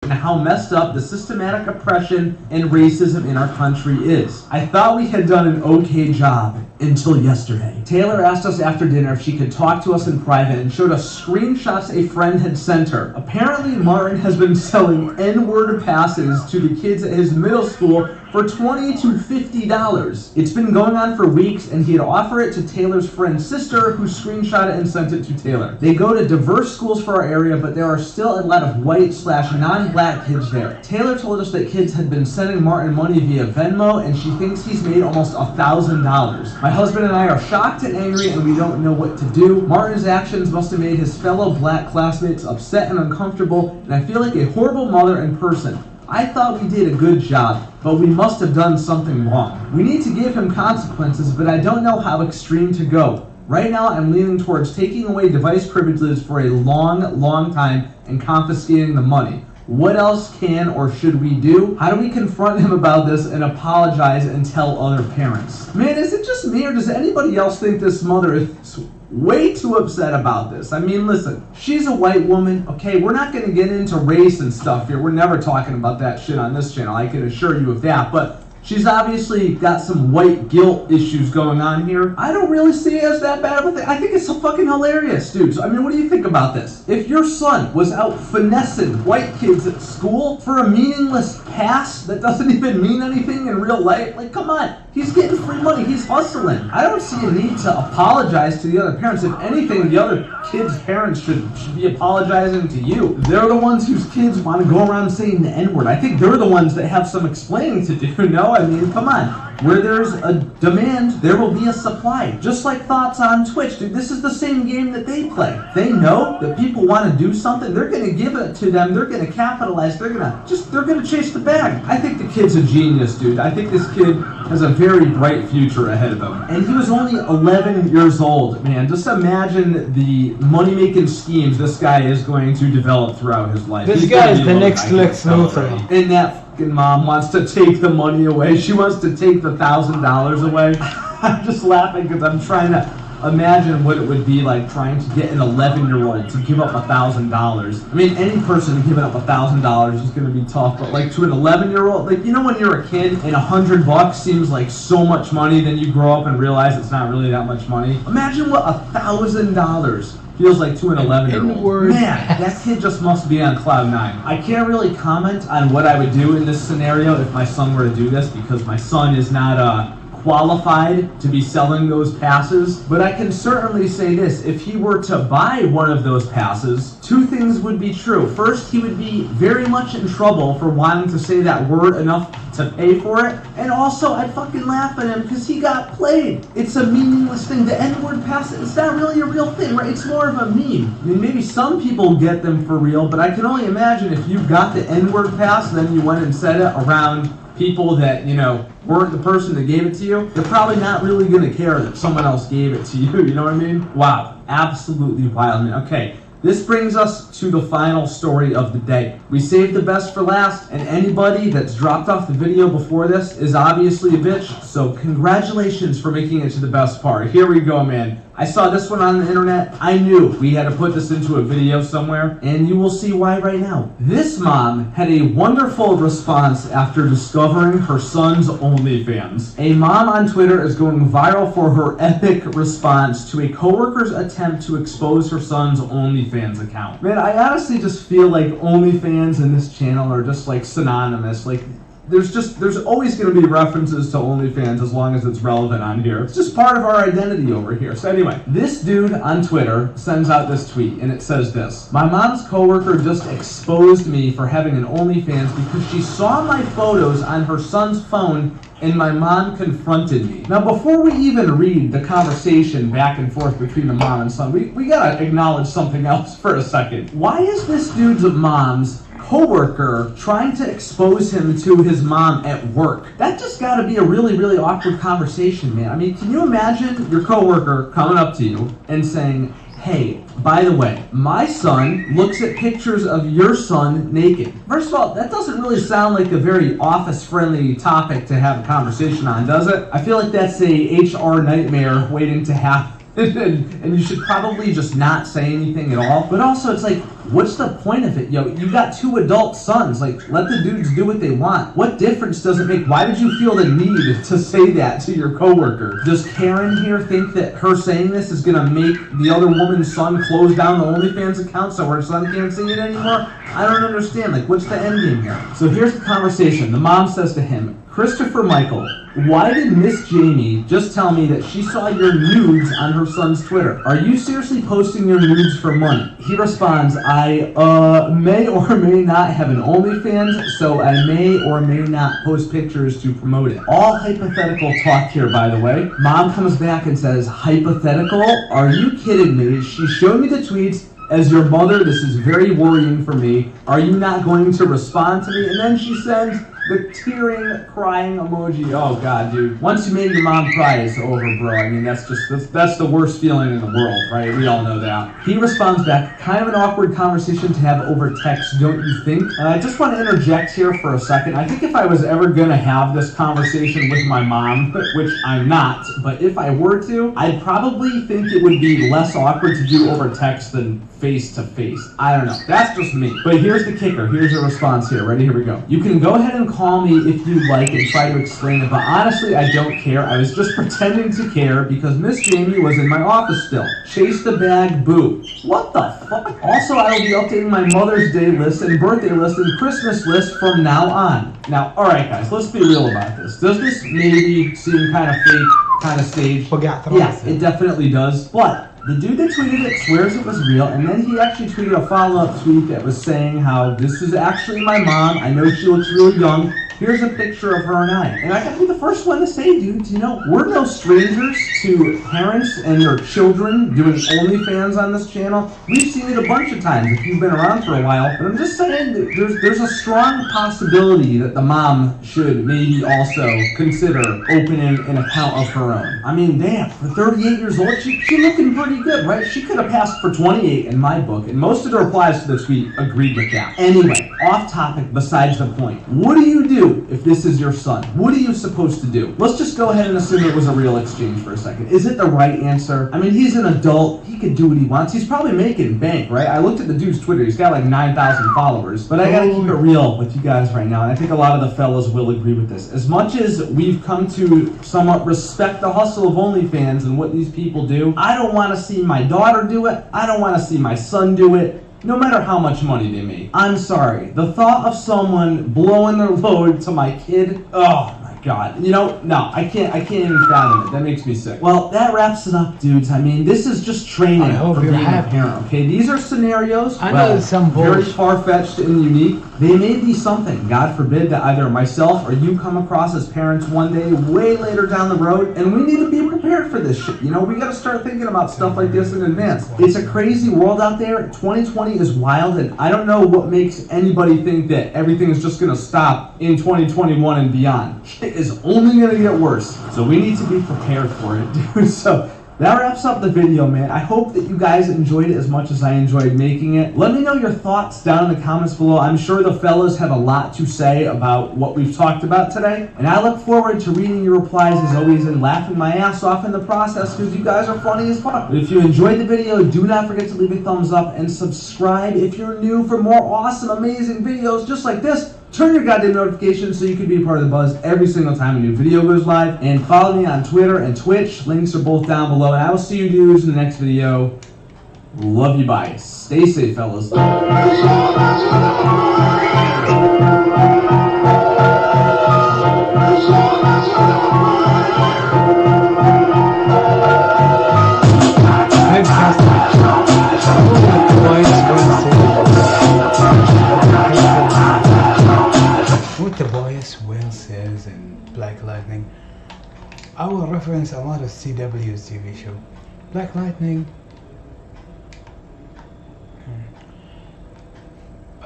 and how messed up the systematic oppression and racism in our country is. I thought we had done an okay job until yesterday. Taylor asked us after dinner if she could talk to us in private and showed us screenshots a friend had sent her. Apparently, Martin has been selling N-word passes to the kids at his middle school for $20 to $50. It's been going on for weeks, and he had offered it to Taylor's friend's sister, who screenshot it and sent it to Taylor. They go to diverse schools for our area, but there are still a lot of white/non-black kids there. Taylor told us that kids had been sending Martin money via Venmo, and she thinks he's made almost $1,000. My husband and I are shocked and angry, and we don't know what to do. Martin's actions must have made his fellow black classmates upset and uncomfortable, and I feel like a horrible mother in person. I thought we did a good job, but we must have done something wrong. We need to give him consequences, but I don't know how extreme to go. Right now, I'm leaning towards taking away device privileges for a long time and confiscating the money. What else can or should we do? How do we confront him about this and apologize and tell other parents? Man, is it just me, or does anybody else think this mother is way too upset about this? I mean, listen, she's a white woman, okay? We're not gonna get into race and stuff here. We're never talking about that shit on this channel, I can assure you of that, but she's obviously got some white guilt issues going on here. I don't really see it as that bad of a thing. I think it's so fucking hilarious, dude. So, I mean, what do you think about this? If your son was out finessing white kids at school for a meaningless pass that doesn't even mean anything in real life, like, come on. He's getting free money. He's hustling. I don't see a need to apologize to the other parents. If anything, the other kids' parents should be apologizing to you. They're the ones whose kids want to go around saying the N-word. I think they're the ones that have some explaining to do, no? I mean, come on. Where there's a demand, there will be a supply. Just like thoughts on Twitch, dude. This is the same game that they play. They know that people want to do something. They're going to give it to them. They're going to capitalize. They're going to chase the bag. I think the kid's a genius, dude. I think this kid has a very bright future ahead of him. And he was only 11 years old, man. Just imagine the money-making schemes this guy is going to develop throughout his life. This guy is the next Lex Luthor. And that fucking mom wants to take the money away. She wants to take the $1,000 away. I'm just laughing because I'm trying to imagine what it would be like trying to get an 11-year-old to give up $1,000. I mean, any person giving up $1,000 is going to be tough, but like to an 11-year-old, like, you know, when you're a kid and $100 seems like so much money, then you grow up and realize it's not really that much money. Imagine what $1,000 feels like to an 11-year-old. Man, that kid just must be on cloud nine. I can't really comment on what I would do in this scenario if my son were to do this, because my son is not qualified to be selling those passes, but I can certainly say this: if he were to buy one of those passes, two things would be true. First, he would be very much in trouble for wanting to say that word enough to pay for it, and also I'd fucking laugh at him because he got played. It's a meaningless thing. The N-word pass, it's not really a real thing, right? It's more of a meme. I mean, maybe some people get them for real, but I can only imagine if you got the N-word pass, then you went and said it around people that, you know, weren't the person that gave it to you, they're probably not really going to care that someone else gave it to you, you know what I mean? Wow, absolutely wild, man. Okay, this brings us to the final story of the day. We saved the best for last, and anybody that's dropped off the video before this is obviously a bitch, so congratulations for making it to the best part. Here we go, man. I saw this one on the internet. I knew we had to put this into a video somewhere, and you will see why right now. This mom had a wonderful response after discovering her son's OnlyFans. A mom on Twitter is going viral for her epic response to a coworker's attempt to expose her son's OnlyFans account. Man, I honestly just feel like OnlyFans and this channel are just like synonymous. Like, there's always going to be references to OnlyFans as long as it's relevant on here. It's just part of our identity over here. So anyway, this dude on Twitter sends out this tweet, and it says this: my mom's coworker just exposed me for having an OnlyFans because she saw my photos on her son's phone, and my mom confronted me. Now, before we even read the conversation back and forth between the mom and son, we gotta acknowledge something else for a second. Why is this dude's mom's coworker trying to expose him to his mom at work? That just gotta be a really, really awkward conversation, man. I mean, can you imagine your coworker coming up to you and saying, hey, by the way, my son looks at pictures of your son naked. First of all, that doesn't really sound like a very office-friendly topic to have a conversation on, does it? I feel like that's a HR nightmare waiting to happen. And you should probably just not say anything at all. But also, it's like, what's the point of it? Yo, you got 2 adult sons. Like, let the dudes do what they want. What difference does it make? Why did you feel the need to say that to your coworker? Does Karen here think that her saying this is gonna make the other woman's son close down the OnlyFans account so her son can't see it anymore? I don't understand. Like, what's the end game here? So here's the conversation. The mom says to him, Christopher Michael, why did Miss Jamie just tell me that she saw your nudes on her son's Twitter? Are you seriously posting your nudes for money? He responds, I may or may not have an OnlyFans, so I may or may not post pictures to promote it. All hypothetical talk here, by the way. Mom comes back and says, hypothetical? Are you kidding me? She showed me the tweets. As your mother, this is very worrying for me. Are you not going to respond to me? And then she sends the tearing, crying emoji. Oh God, dude. Once you made your mom cry, it's over, bro. I mean, that's the worst feeling in the world, right? We all know that. He responds back, kind of an awkward conversation to have over text, don't you think? And I just want to interject here for a second. I think if I was ever gonna have this conversation with my mom, which I'm not, but if I were to, I'd probably think it would be less awkward to do over text than face to face. I don't know. That's just me. But here's the kicker. Here's your response here. Ready? Here we go. You can go ahead and call me if you'd like and try to explain it, but honestly, I don't care. I was just pretending to care because Miss Jamie was in my office still. Chase the bag, boo. What the fuck? Also, I will be updating my Mother's Day list and birthday list and Christmas list from now on. Now, alright guys, let's be real about this. Does this maybe seem kind of fake, kind of staged? Yeah, it definitely does. But the dude that tweeted it swears it was real, and then he actually tweeted a follow-up tweet that was saying how this is actually my mom. I know she looks really young. Here's a picture of her and I. And I gotta be the first one to say, dudes, you know, we're no strangers to parents and their children doing OnlyFans on this channel. We've seen it a bunch of times if you've been around for a while. But I'm just saying that there's a strong possibility that the mom should maybe also consider opening an account of her own. I mean, damn, for 38 years old, she looking pretty good, right? She could have passed for 28 in my book, and most of the replies to the tweet agreed with that. Anyway, off topic, besides the point. What do you do if this is your son? What are you supposed to do? Let's just go ahead and assume it was a real exchange for a second. Is it the right answer? I mean, he's an adult. He could do what he wants. He's probably making bank, right? I looked at the dude's Twitter. He's got like 9,000 followers. But I gotta keep it real with you guys right now, and I think a lot of the fellas will agree with this. As much as we've come to somewhat respect the hustle of OnlyFans and what these people do, I don't want to see my daughter do it. I don't want to see my son do it. No matter how much money they make. I'm sorry. The thought of someone blowing their load to my kid, oh my God. You know, no, I can't even fathom it. That makes me sick. Well, that wraps it up, dudes. I mean, this is just training for being a parent, okay? These are scenarios, I know some very far-fetched and unique. They may be something, God forbid, that either myself or you come across as parents one day, way later down the road, and we need to be prepared for this shit. You know, we gotta start thinking about stuff like this in advance. It's a crazy world out there. 2020 is wild, and I don't know what makes anybody think that everything is just gonna stop in 2021 and beyond. Shit is only gonna get worse. So we need to be prepared for it, dude. So that wraps up the video, man. I hope that you guys enjoyed it as much as I enjoyed making it. Let me know your thoughts down in the comments below. I'm sure the fellas have a lot to say about what we've talked about today. And I look forward to reading your replies as always and laughing my ass off in the process because you guys are funny as fuck. But if you enjoyed the video, do not forget to leave a thumbs up and subscribe if you're new for more awesome, amazing videos just like this. Turn your goddamn notifications so you can be a part of the buzz every single time a new video goes live. And follow me on Twitter and Twitch. Links are both down below. And I will see you dudes in the next video. Love you, bye. Stay safe, fellas. What the boys Will says in Black Lightning, I will reference a lot of CW's TV show. Black Lightning.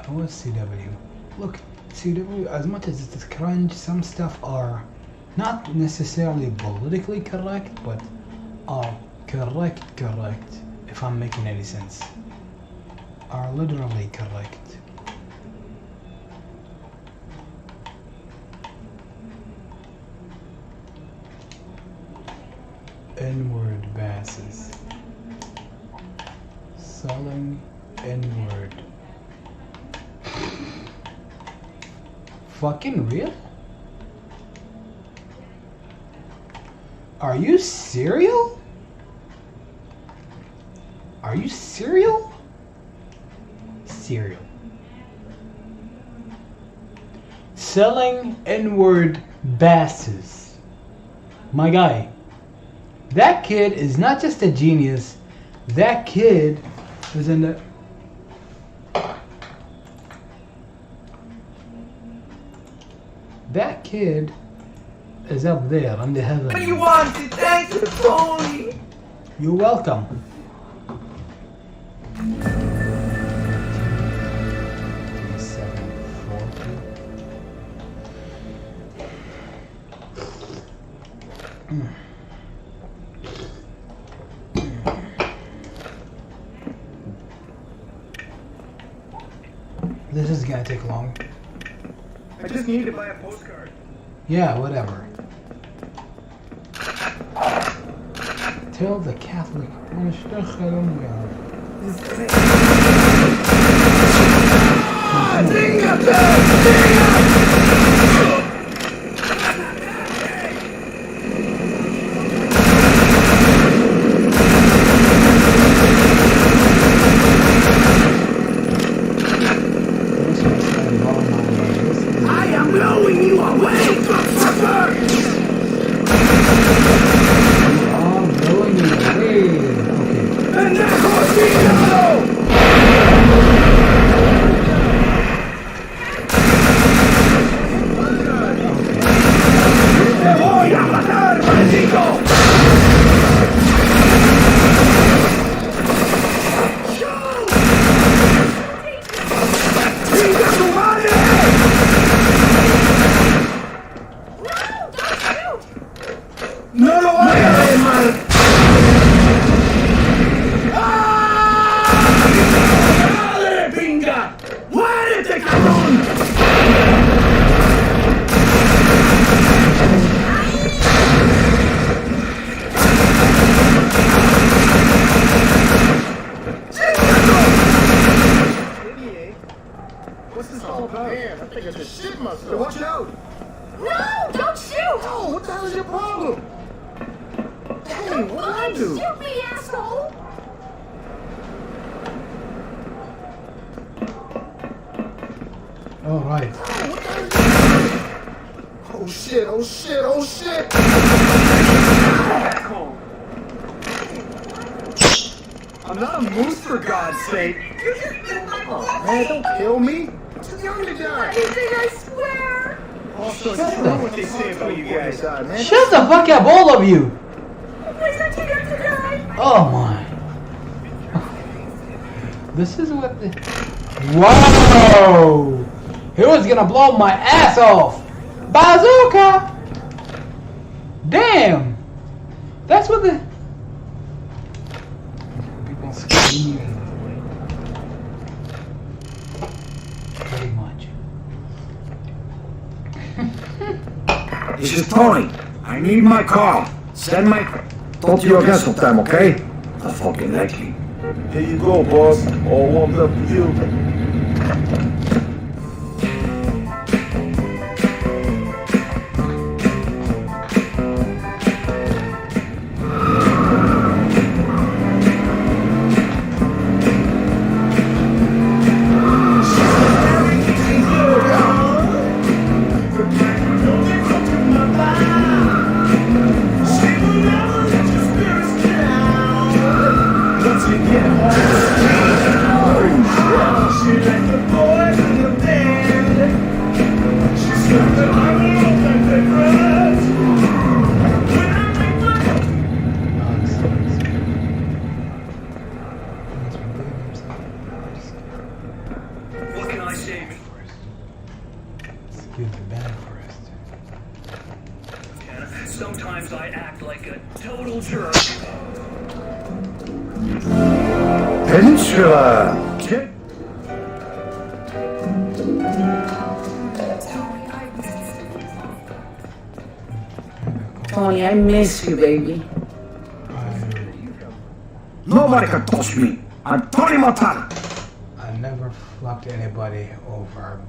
What's CW? Look, CW, as much as it is cringe, some stuff are not necessarily politically correct, but are correct, if I'm making any sense. Are literally correct. N-word basses. Selling N-word fucking real? Are you serial? Are you serial? Cereal. Selling N-word basses. My guy, that kid is not just a genius. That kid is in the... That kid is up there in the heaven. What do you want? Thank you, Tony. You're welcome. This is gonna take long. I just need to buy a postcard. Yeah, whatever. Tell the Catholic. I am blowing you away, cocksucker! I'm blowing you away. Okay. And that Cosino! Te voy a matar, maldito! ¡Venga tu madre! ¡No lo vayas a hacer mal! ¡Madre pinga! ¡Muérete, cabrón! What's this all about? Man, I think I just shit myself. Watch out! No! Don't shoot! Oh, what the hell is your problem? Hey, what did I do? Shoot me, asshole! All right. Oh shit, oh shit, oh shit! I'm not a moose, for God's sake! Oh man, don't kill me! Too young to die! Anything, I swear! Also, it's true what they say about you guys, man. Shut the fuck up, all of you. Please don't you have to die! Oh my. This is what the... Whoa! He was gonna blow my ass off! Bazooka! Damn! That's what the... People screaming. Pretty much. This is Tony. I need my car. Send my... Talk to you again sometime, okay? I fucking like you. Here you go, boss. All warmed up for you. What can I say? Excuse me, bad for us. Sometimes I act like a total jerk. Peninsula! Tony, I miss you, baby. Nobody can touch me. I'm Tony Montana. I never fucked anybody over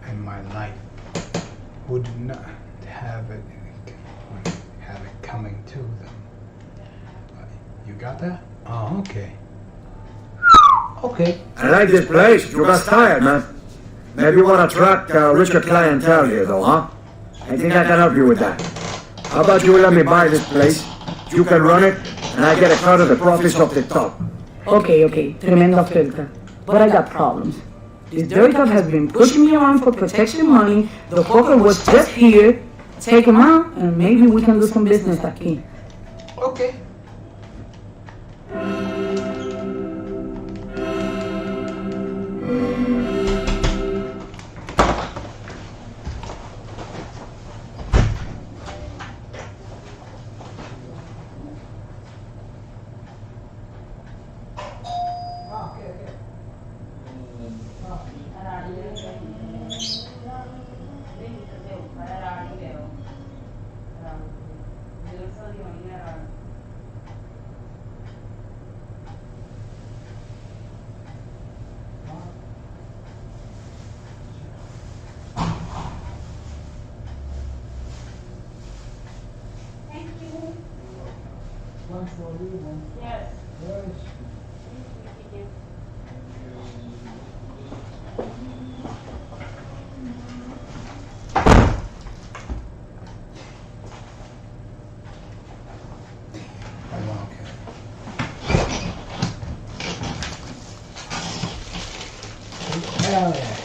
in my life. would not have it coming to them. You got that? Oh, okay. Okay. I like this place. You got tired, man. Maybe you want to attract richer clientele here, though, huh? I think I can help you with that. How about you let me buy this place? You can run it, and I get a cut of the profits off the top. Okay, tremenda oferta. But I got problems. This dirty cop has been pushing me around for protection money. The fucker was just here. Take him out, and maybe we can do some business aquí. Okay. Yes. Hell yeah.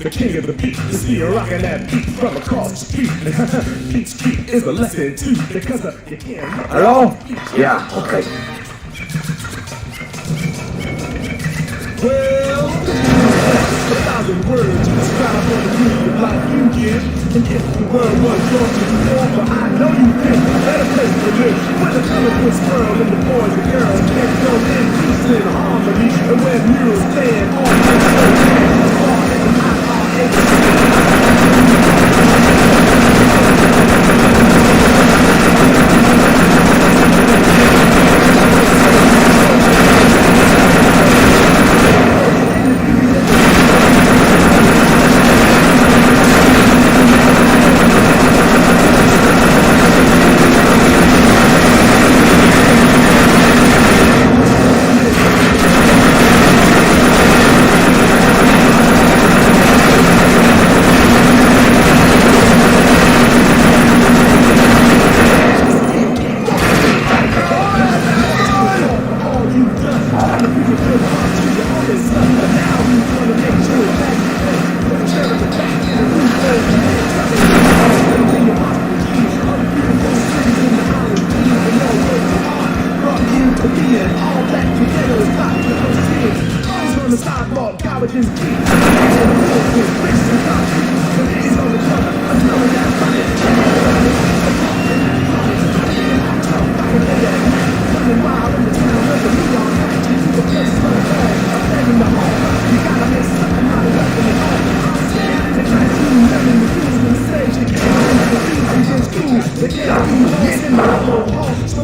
The king of the beat, you see you rockin' that beat from across the street. Beat Street is a lesson too, because you can't. Hello? Yeah, okay. Well, 1,000 words to describe what the meaning of life you give. And if the world was yours to do over, I know you did. Better place to live, where the colorful swirl and the boys and girls can go in peace and harmony, and where murals stand on the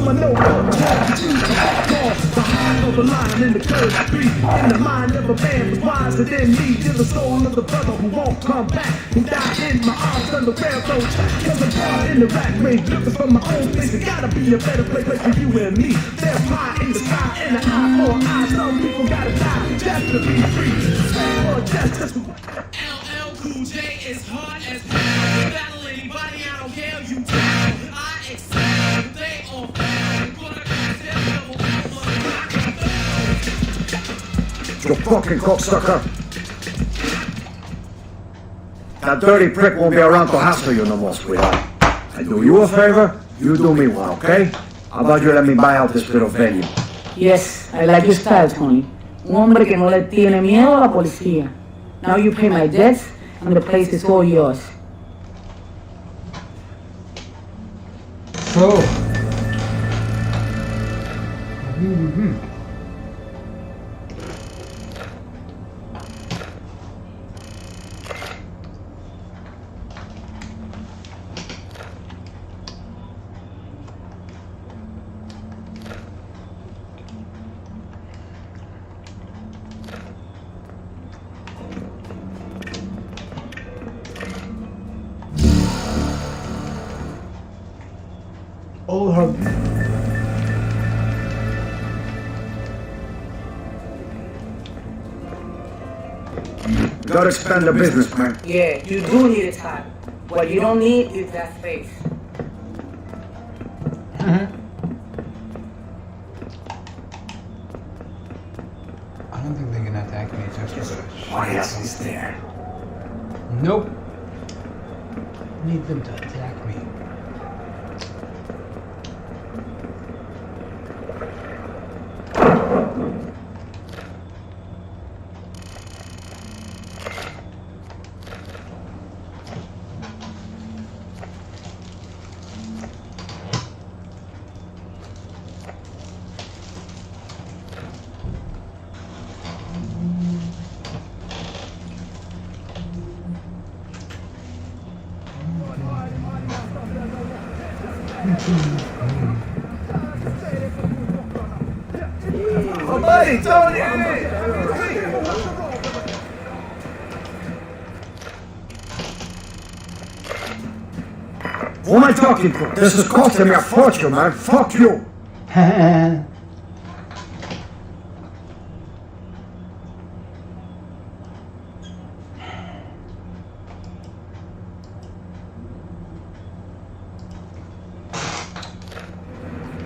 I know what to do. The heart of the lion in the curve beat. In the mind of a man who's wiser than me. To the soul of the brother who won't come back. Who died in my arms on the railroad track. Cause I'm caught in the rat race. Looking for my own place. It gotta be a better place for you and me. There's pie in the sky and an eye for an eye. Some people gotta die just to be free. Or just LL Cool J is hard as hell. Battle anybody, I don't care, you tell. I excel, they all fail. Gonna cast their You fucking cocksucker. That dirty prick won't be around to hassle you no more, sweetheart. I do you a favor, you do me one, okay? How about you let me buy out this little venue? Yes, I like your style, Tony. Un hombre que no le tiene miedo a la policía. Now you pay my debts, and the place is all yours. So. All her. Gotta expand the business, man. Yeah, you do need a tie. What you don't need is that space. I don't think they're gonna attack me just for that. What else is there? Nope. I need them to attack me. Oh, buddy, Tony! Who am I talking to? This is costing me a fortune, man. Fuck you.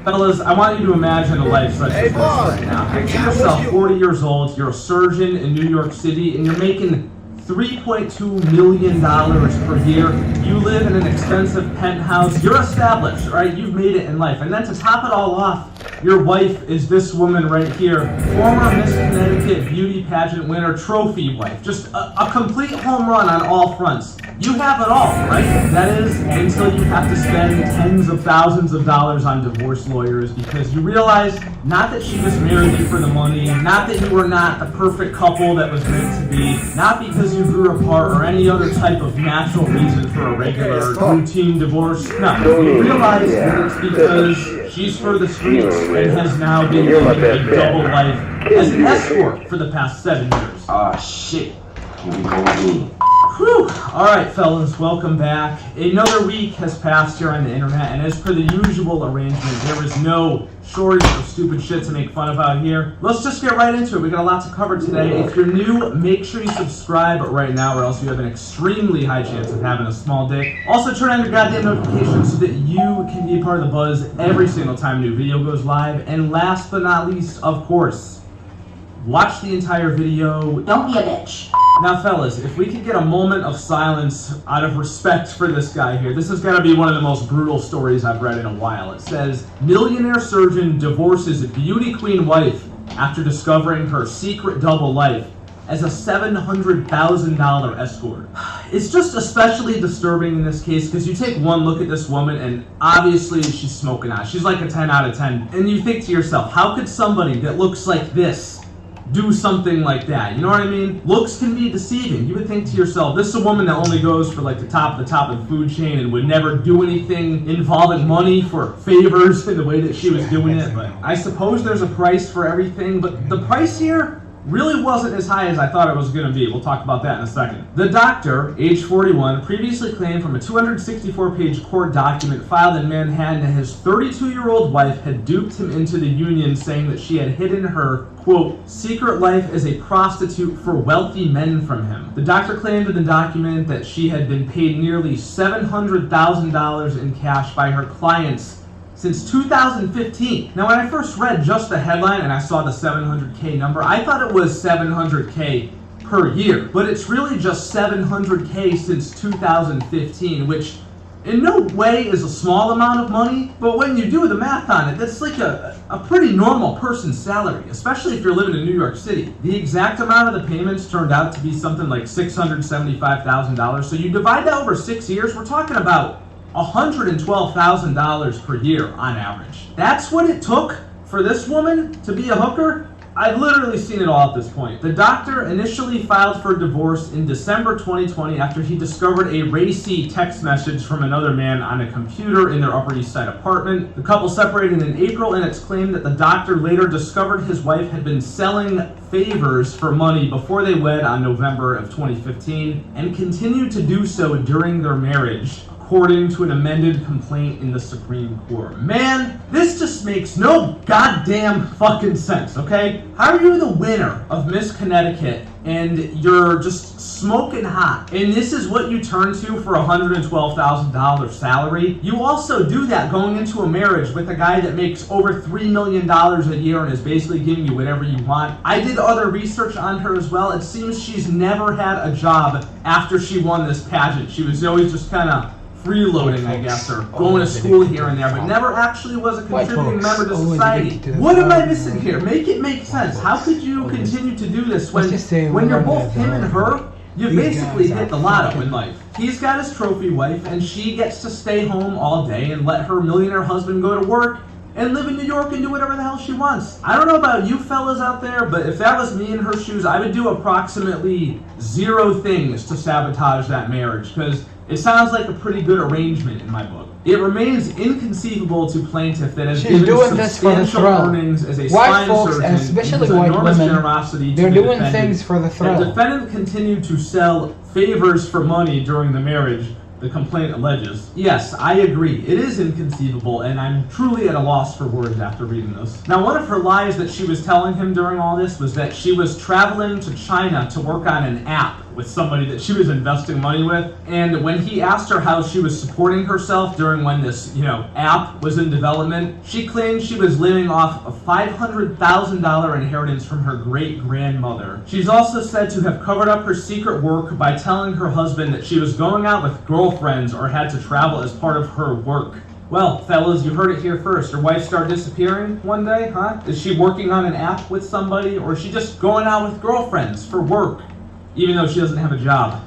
Fellas, I want you to imagine a life such as this right now. Picture yourself 40 years old, you're a surgeon in New York City, and you're making $3.2 million per year. You live in an expensive penthouse. You're established, right? You've made it in life. And then to top it all off, your wife is this woman right here, former Miss Connecticut beauty pageant winner, trophy wife. Just a complete home run on all fronts. You have it all, right? That is, until you have to spend tens of thousands of dollars on divorce lawyers because you realize not that she just married you for the money, not that you were not the perfect couple that was meant to be, not because you grew apart or any other type of natural reason for a regular routine divorce. No, you realize that it's because she's for the streets and has now been living a double life as an escort for the past 7 years. Ah, shit. Here we go again. Whew. Alright fellas, welcome back. Another week has passed here on the internet, and as per the usual arrangement, there is no shortage of stupid shit to make fun of out here. Let's just get right into it. We got a lot to cover today. If you're new, make sure you subscribe right now, or else you have an extremely high chance of having a small dick. Also, turn on your goddamn notifications so that you can be a part of the buzz every single time a new video goes live. And last but not least, of course, watch the entire video. Don't be a bitch. Now fellas, if we could get a moment of silence out of respect for this guy here, this has got to be one of the most brutal stories I've read in a while. It says, millionaire surgeon divorces beauty queen wife after discovering her secret double life as a $700,000 escort. It's just especially disturbing in this case because you take one look at this woman and obviously she's smoking hot. She's like a 10 out of 10. And you think to yourself, how could somebody that looks like this do something like that. You know what I mean? Looks can be deceiving. You would think to yourself, this is a woman that only goes for like the top of the food chain and would never do anything involving money for favors in the way that she was doing it. But I suppose there's a price for everything, but the price here really wasn't as high as I thought it was going to be. We'll talk about that in a second. The doctor, age 41, previously claimed from a 264-page court document filed in Manhattan that his 32-year-old wife had duped him into the union, saying that she had hidden her, quote, secret life as a prostitute for wealthy men from him. The doctor claimed in the document that she had been paid nearly $700,000 in cash by her clients since 2015. Now, when I first read just the headline and I saw the 700K number, I thought it was 700K per year, but it's really just 700K since 2015, which in no way is a small amount of money, but when you do the math on it, that's like a pretty normal person's salary, especially if you're living in New York City. The exact amount of the payments turned out to be something like $675,000, so you divide that over 6 years, we're talking about $112,000 per year on average. That's what it took for this woman to be a hooker? I've literally seen it all at this point. The doctor initially filed for divorce in December 2020 after he discovered a racy text message from another man on a computer in their Upper East Side apartment. The couple separated in April, and it's claimed that the doctor later discovered his wife had been selling favors for money before they wed on November of 2015 and continued to do so during their marriage, according to an amended complaint in the Supreme Court. Man, this just makes no goddamn fucking sense, okay? How are you the winner of Miss Connecticut and you're just smoking hot, and this is what you turn to for $112,000 salary? You also do that going into a marriage with a guy that makes over $3 million a year and is basically giving you whatever you want. I did other research on her as well. It seems she's never had a job after she won this pageant. She was always just kind of freeloading, I guess, or going to school here and there, but never actually was a contributing member to society. What am I missing here? Make it make sense. How could you continue to do this when you're both him and her? You've basically hit the lotto in life. He's got his trophy wife, and she gets to stay home all day and let her millionaire husband go to work and live in New York and do whatever the hell she wants. I don't know about you fellas out there, but if that was me in her shoes, I would do approximately 0 things to sabotage that marriage, because it sounds like a pretty good arrangement in my book. It remains inconceivable to plaintiff that has given substantial earnings as a spine surgeon and especially white enormous women, generosity to the doing defendant. Things for the thrill. The defendant continued to sell favors for money during the marriage, the complaint alleges. Yes, I agree. It is inconceivable, and I'm truly at a loss for words after reading this. Now, one of her lies that she was telling him during all this was that she was traveling to China to work on an app with somebody that she was investing money with, and when he asked her how she was supporting herself during when this, app was in development, she claimed she was living off a $500,000 inheritance from her great-grandmother. She's also said to have covered up her secret work by telling her husband that she was going out with girlfriends or had to travel as part of her work. Well, fellas, you heard it here first. Your wife started disappearing one day, huh? Is she working on an app with somebody, or is she just going out with girlfriends for work, even though she doesn't have a job?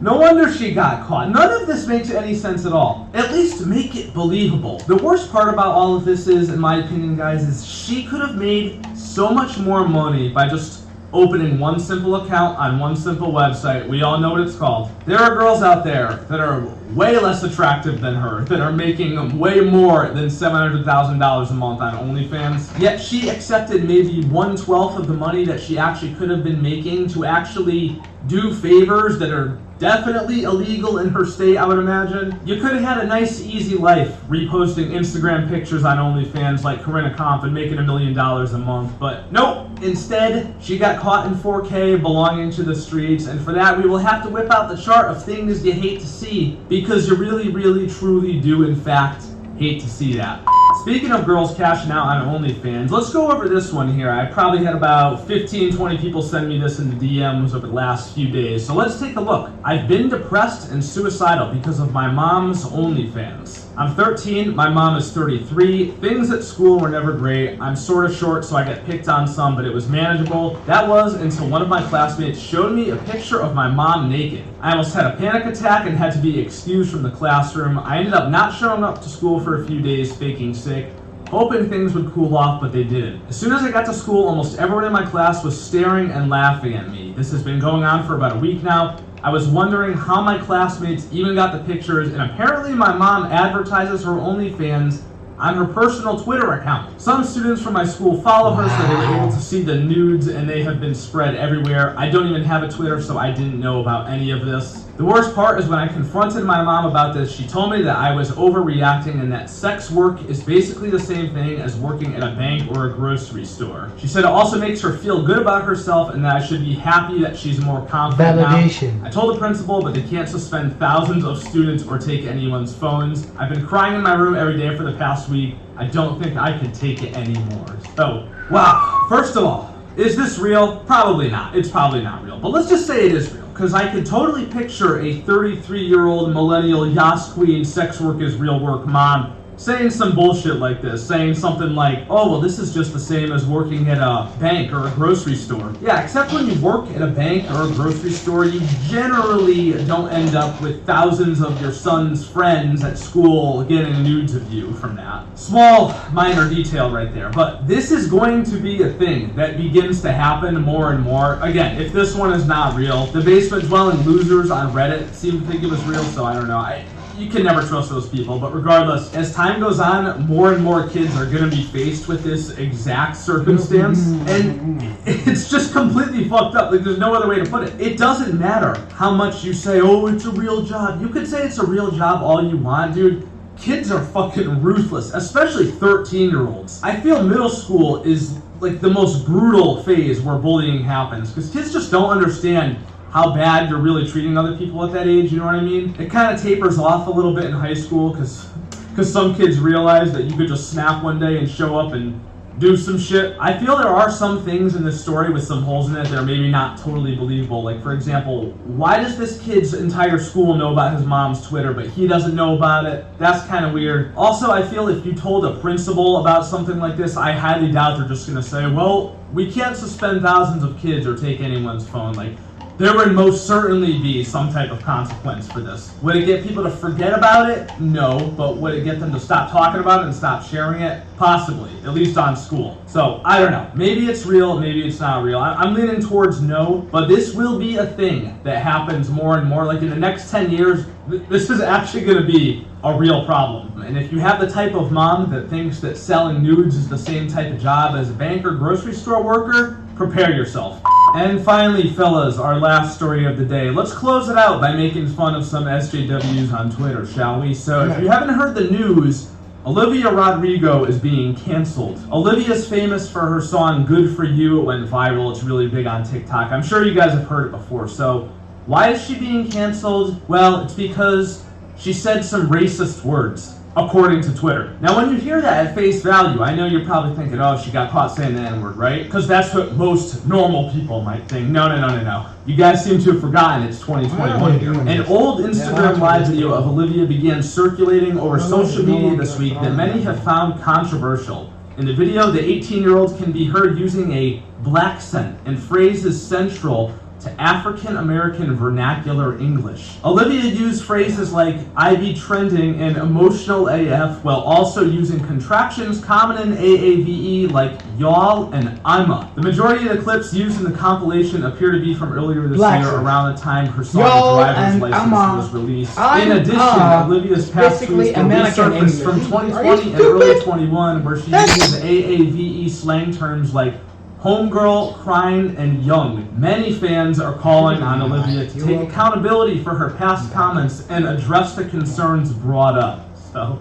No wonder she got caught. None of this makes any sense at all. At least make it believable. The worst part about all of this is, in my opinion, guys, is she could have made so much more money by just opening one simple account on one simple website. We all know what it's called. There are girls out there that are way less attractive than her, that are making way more than $700,000 a month on OnlyFans. Yet she accepted maybe 1/12 of the money that she actually could have been making to actually do favors that are definitely illegal in her state, I would imagine. You could have had a nice, easy life reposting Instagram pictures on OnlyFans like Corinna Comp and making $1 million a month, but nope. Instead, she got caught in 4K belonging to the streets, and for that we will have to whip out the chart of things you hate to see, because you really, really, truly do, in fact, hate to see that. Speaking of girls cashing out on OnlyFans, let's go over this one here. I probably had about 15, 20 people send me this in the DMs over the last few days, so let's take a look. I've been depressed and suicidal because of my mom's OnlyFans. I'm 13, my mom is 33. Things at school were never great. I'm sort of short, so I get picked on some, but it was manageable. That was until one of my classmates showed me a picture of my mom naked. I almost had a panic attack and had to be excused from the classroom. I ended up not showing up to school for a few days, faking sick. hoping things would cool off, but they didn't. As soon as I got to school, almost everyone in my class was staring and laughing at me. This has been going on for about a week now. I was wondering how my classmates even got the pictures, and apparently my mom advertises her OnlyFans on her personal Twitter account. Some students from my school follow her, so they were able to see the nudes, and they have been spread everywhere. I don't even have a Twitter, so I didn't know about any of this. The worst part is when I confronted my mom about this, she told me that I was overreacting and that sex work is basically the same thing as working at a bank or a grocery store. She said it also makes her feel good about herself and that I should be happy that she's more confident Validation. now. I told the principal, but they can't suspend thousands of students or take anyone's phones. I've been crying in my room every day for the past week. I don't think I can take it anymore. So, wow. First of all, is this real? Probably not. It's probably not real. But let's just say it is real. Because I could totally picture a 33-year-old millennial Yas Queen sex work is real work mom saying some bullshit like this, saying something like, oh, well, this is just the same as working at a bank or a grocery store. Yeah, except when you work at a bank or a grocery store, you generally don't end up with thousands of your son's friends at school getting nudes of you from that. Small, minor detail right there, but this is going to be a thing that begins to happen more and more. Again, if this one is not real, the basement dwelling losers on Reddit seem to think it was real, so I don't know. You can never trust those people, but regardless, as time goes on, more and more kids are going to be faced with this exact circumstance, and it's just completely fucked up. Like, there's no other way to put it. It doesn't matter how much you say, oh, it's a real job. You could say it's a real job all you want, dude. Kids are fucking ruthless, especially 13-year-olds. I feel middle school is like the most brutal phase where bullying happens, because kids just don't understand how bad you're really treating other people at that age, you know what I mean? It kind of tapers off a little bit in high school because some kids realize that you could just snap one day and show up and do some shit. I feel there are some things in this story with some holes in it that are maybe not totally believable. Like, for example, why does this kid's entire school know about his mom's Twitter, but he doesn't know about it? That's kind of weird. Also, I feel if you told a principal about something like this, I highly doubt they're just going to say, well, we can't suspend thousands of kids or take anyone's phone. Like, there would most certainly be some type of consequence for this. Would it get people to forget about it? No. But would it get them to stop talking about it and stop sharing it? Possibly, at least on school. So, I don't know. Maybe it's real, maybe it's not real. I'm leaning towards no, but this will be a thing that happens more and more. Like, in the next 10 years, this is actually going to be a real problem. And if you have the type of mom that thinks that selling nudes is the same type of job as a bank or grocery store worker, prepare yourself. And finally, fellas, our last story of the day. Let's close it out by making fun of some SJWs on Twitter, shall we? So if you haven't heard the news, Olivia Rodrigo is being canceled. Olivia's famous for her song Good For You. It went viral. It's really big on TikTok. I'm sure you guys have heard it before. So why is she being canceled? Well, it's because she said some racist words, according to Twitter. Now, when you hear that at face value, I know you're probably thinking, oh, she got caught saying the N-word, right? Because that's what most normal people might think. No. You guys seem to have forgotten it's 2021 here. An old Instagram live video of Olivia began circulating over social media this week that many have found controversial. In the video, the 18-year-old can be heard using a black accent and phrases central to African American vernacular English. Olivia used phrases like I be trending and emotional AF while also using contractions common in AAVE like y'all and I'ma. The majority of the clips used in the compilation appear to be from earlier this year around the time her song Driver's License was released. In addition, Olivia's past tweets will resurface from 2020 and early 21 where she uses AAVE slang terms like homegirl, crying, and young. Many fans are calling on Olivia to take accountability for her past comments and address the concerns brought up. So,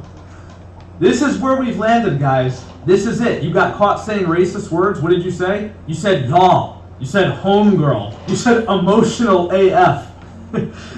this is where we've landed, guys. This is it. You got caught saying racist words. What did you say? You said y'all. You said homegirl. You said emotional AF.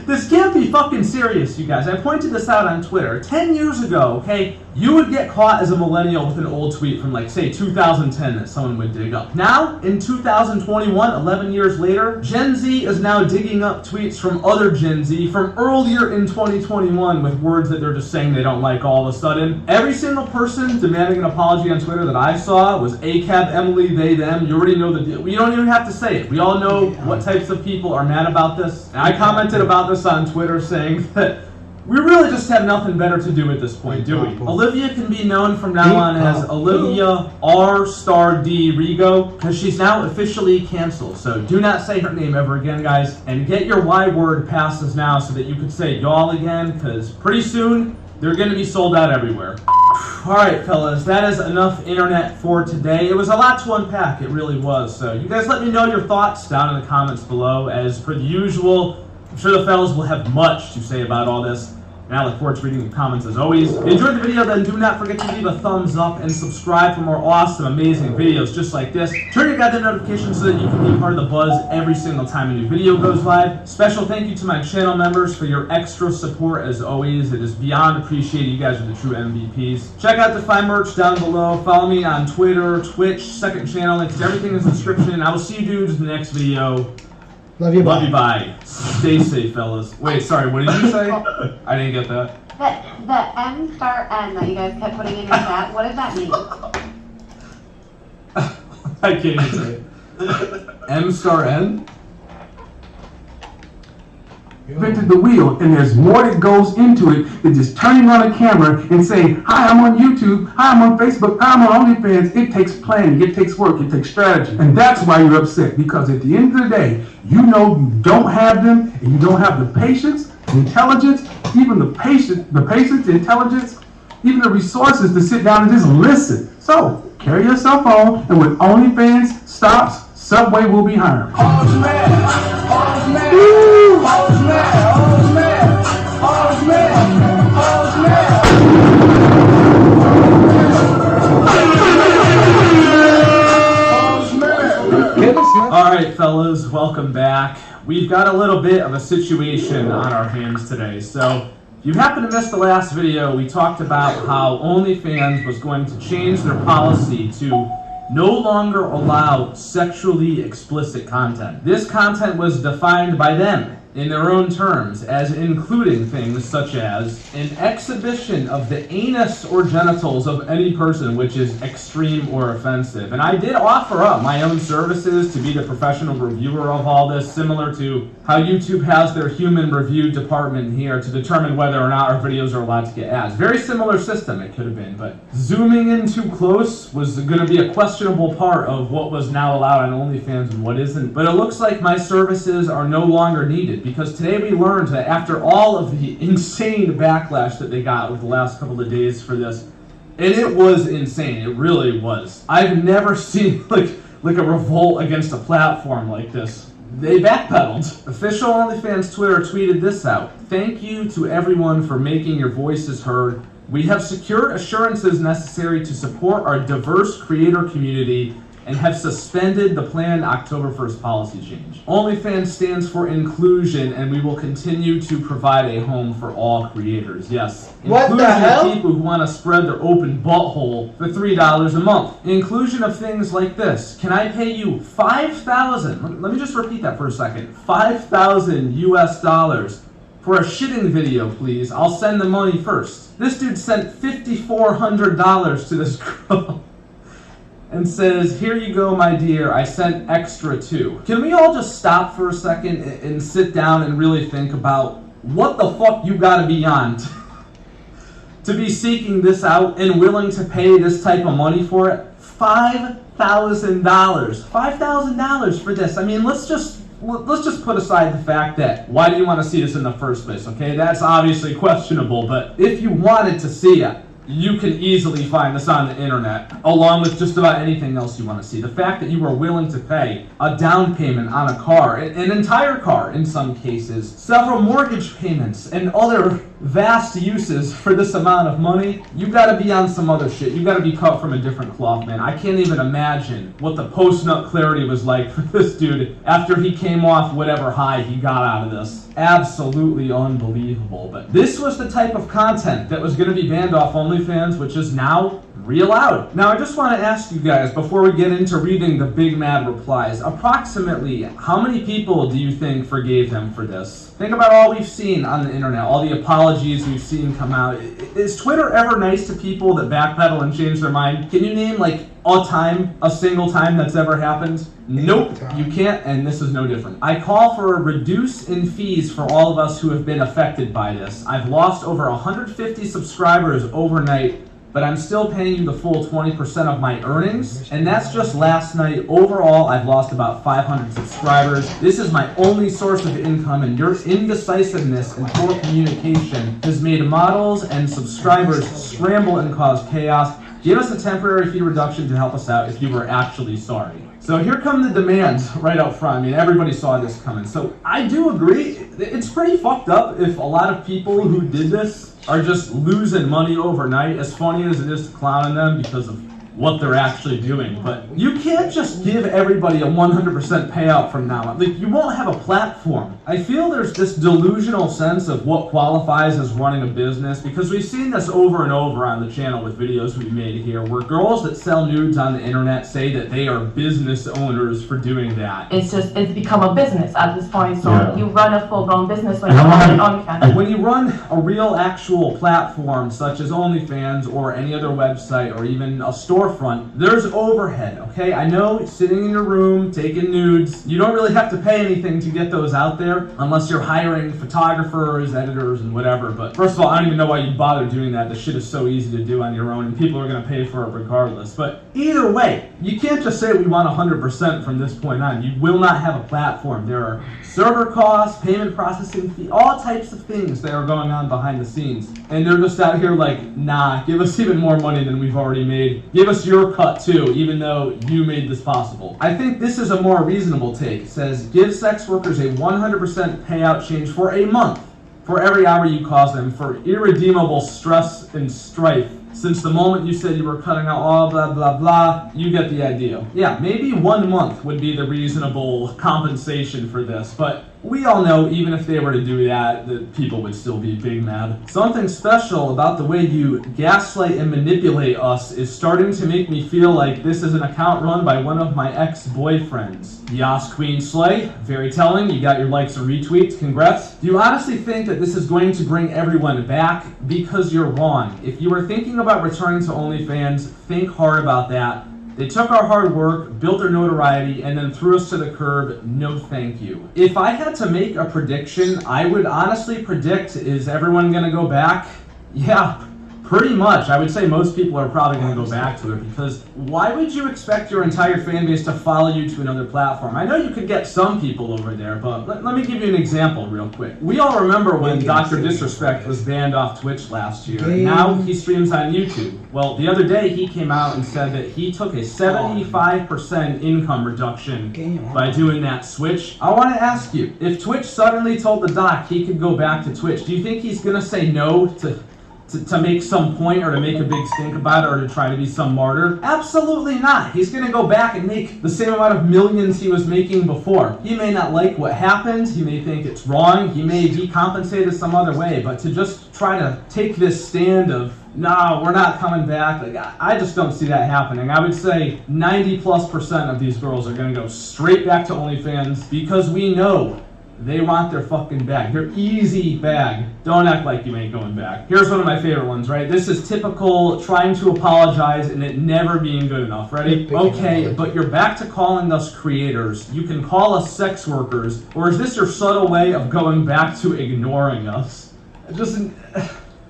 This can't be fucking serious, you guys. I pointed this out on Twitter. 10 years ago, okay, you would get caught as a millennial with an old tweet from, like, say, 2010 that someone would dig up. Now, in 2021, 11 years later, Gen Z is now digging up tweets from other Gen Z from earlier in 2021 with words that they're just saying they don't like all of a sudden. Every single person demanding an apology on Twitter that I saw was ACAB, Emily, they, them. You already know the deal. We don't even have to say it. We all know what types of people are mad about this. And I commented about this on Twitter saying that We really just have nothing better to do at this point, do we? Olivia can be known from now on as Olivia R. Star D. Rigo, because she's now officially canceled. So do not say her name ever again, guys. And get your Y word passes now so that you can say y'all again, because pretty soon they're going to be sold out everywhere. Alright, fellas, that is enough internet for today. It was a lot to unpack, it really was. So you guys let me know your thoughts down in the comments below. As per the usual, I'm sure the fellas will have much to say about all this, and I look forward to reading the comments as always. If you enjoyed the video, then do not forget to leave a thumbs up and subscribe for more awesome, amazing videos just like this. Turn your goddamn notifications so that you can be part of the buzz every single time a new video goes live. Special thank you to my channel members for your extra support as always. It is beyond appreciated. You guys are the true MVPs. Check out the Defy merch down below. Follow me on Twitter, Twitch, second channel, links to everything in the description. I will see you dudes in the next video. Love you, bye. Love you, bye. Stay safe, fellas. Wait, sorry, what did you say? I didn't get that. The M star N that you guys kept putting in your chat, what does that mean? I can't even say it. M star N? Invented the wheel, and there's more that goes into it than just turning on a camera and saying, hi, I'm on YouTube, hi, I'm on Facebook, hi, I'm on OnlyFans. It takes planning, it takes work, it takes strategy. And that's why you're upset, because at the end of the day, you know you don't have them, and you don't have the patience, the intelligence, even the patience, the intelligence, even the resources to sit down and just listen. So, carry your cell phone, and when OnlyFans stops, Subway will be hiring. Alright, fellas, welcome back. We've got a little bit of a situation on our hands today. So, if you happen to miss the last video, we talked about how OnlyFans was going to change their policy to no longer allow sexually explicit content. This content was defined by them in their own terms as including things such as an exhibition of the anus or genitals of any person, which is extreme or offensive. And I did offer up my own services to be the professional reviewer of all this, similar to how YouTube has their human review department here to determine whether or not our videos are allowed to get ads. Very similar system it could have been, but zooming in too close was going to be a questionable part of what was now allowed on OnlyFans and what isn't. But it looks like my services are no longer needed, because today we learned that after all of the insane backlash that they got with the last couple of days for this, and it was insane, it really was. I've never seen like a revolt against a platform like this. They backpedaled. Official OnlyFans Twitter tweeted this out. Thank you to everyone for making your voices heard. We have secured assurances necessary to support our diverse creator community and have suspended the planned October 1st policy change. OnlyFans stands for inclusion, and we will continue to provide a home for all creators. Yes. What the hell? Inclusion of people who want to spread their open butthole for $3 a month. Inclusion of things like this. Can I pay you $5,000? Let me just repeat that for a second. $5,000 US for a shitting video, please. I'll send the money first. This dude sent $5,400 to this girl. And says, here you go, my dear, I sent extra too. Can we all just stop for a second and sit down and really think about what the fuck you gotta be on to be seeking this out and willing to pay this type of money for it? $5,000. $5,000 for this. I mean, let's just put aside the fact that why do you want to see this in the first place, okay? That's obviously questionable, but if you wanted to see it, you can easily find this on the internet, along with just about anything else you want to see. The fact that you are willing to pay a down payment on a car, an entire car in some cases, several mortgage payments, and other vast uses for this amount of money, you gotta be on some other shit. You gotta be cut from a different cloth, man. I can't even imagine what the post-nut clarity was like for this dude after he came off whatever high he got out of this. Absolutely unbelievable. But this was the type of content that was gonna be banned off OnlyFans, which is now re-allowed. Now, I just want to ask you guys, before we get into reading the big mad replies, approximately how many people do you think forgave him for this? Think about all we've seen on the internet, all the apologies we've seen come out. Is Twitter ever nice to people that backpedal and change their mind? Can you name like a single time that's ever happened? Nope, you can't, and this is no different. I call for a reduce in fees for all of us who have been affected by this. I've lost over 150 subscribers overnight, but I'm still paying you the full 20% of my earnings, and that's just last night. Overall, I've lost about 500 subscribers. This is my only source of income, and your indecisiveness and poor communication has made models and subscribers scramble and cause chaos. Give us a temporary fee reduction to help us out if you were actually sorry. So here come the demands right out front. I mean, everybody saw this coming. So I do agree, it's pretty fucked up if a lot of people who did this are just losing money overnight, as funny as it is to clown on them because of what they're actually doing. But you can't just give everybody a 100% payout from now on. Like, you won't have a platform. I feel there's this delusional sense of what qualifies as running a business, because we've seen this over and over on the channel with videos we've made here, where girls that sell nudes on the internet say that they are business owners for doing that. It's become a business at this point, so Yeah. you run a full-blown business when you run an OnlyFans. When you run a real actual platform such as OnlyFans or any other website or even a storefront, there's overhead, okay? I know sitting in your room, taking nudes, you don't really have to pay anything to get those out there unless you're hiring photographers, editors, and whatever. But first of all, I don't even know why you bother doing that. The shit is so easy to do on your own and people are gonna pay for it regardless. But either way, you can't just say we want 100% from this point on. You will not have a platform. There are server costs, payment processing fee, all types of things that are going on behind the scenes. And they're just out here like, nah, give us even more money than we've already made. Give us your cut too, even though you made this possible. I think this is a more reasonable take. It says, give sex workers a 100% payout change for a month for every hour you cause them for irredeemable stress and strife. Since the moment you said you were cutting out all blah blah blah, you get the idea. Yeah, maybe 1 month would be the reasonable compensation for this, but we all know even if they were to do that, the people would still be big mad. Something special about the way you gaslight and manipulate us is starting to make me feel like this is an account run by one of my ex-boyfriends. Yas Queen Slay, very telling, you got your likes and retweets, congrats. Do you honestly think that this is going to bring everyone back? Because you're wrong. If you were thinking about returning to OnlyFans, think hard about that. They took our hard work, built their notoriety, and then threw us to the curb. No thank you. If I had to make a prediction, I would honestly predict, is everyone gonna go back? Yeah, pretty much. I would say most people are probably gonna go back to it, because why would you expect your entire fan base to follow you to another platform? I know you could get some people over there, but let me give you an example real quick. We all remember when Dr. Disrespect was banned off Twitch last year. Now he streams on YouTube. Well, the other day he came out and said that he took a 75% income reduction by doing that switch. I want to ask you, if Twitch suddenly told the doc he could go back to Twitch, do you think he's gonna say no to make some point or to make a big stink about it or to try to be some martyr? Absolutely not. He's going to go back and make the same amount of millions he was making before. He may not like what happened. He may think it's wrong. He may be compensated some other way. But to just try to take this stand of, no, we're not coming back, like, I just don't see that happening. I would say 90+% of these girls are going to go straight back to OnlyFans because we know they want their fucking bag. Their easy bag. Don't act like you ain't going back. Here's one of my favorite ones, right? This is typical trying to apologize and it never being good enough. Ready? Okay, but you're back to calling us creators. You can call us sex workers. Or is this your subtle way of going back to ignoring us? Just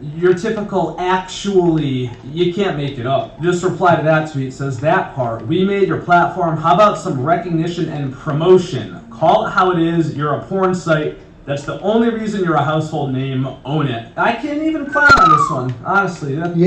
your typical actually, you can't make it up. Just reply to that tweet. Says that part. We made your platform. How about some recognition and promotion? Call it how it is. You're a porn site. That's the only reason you're a household name. Own it. I can't even clown on this one, honestly. That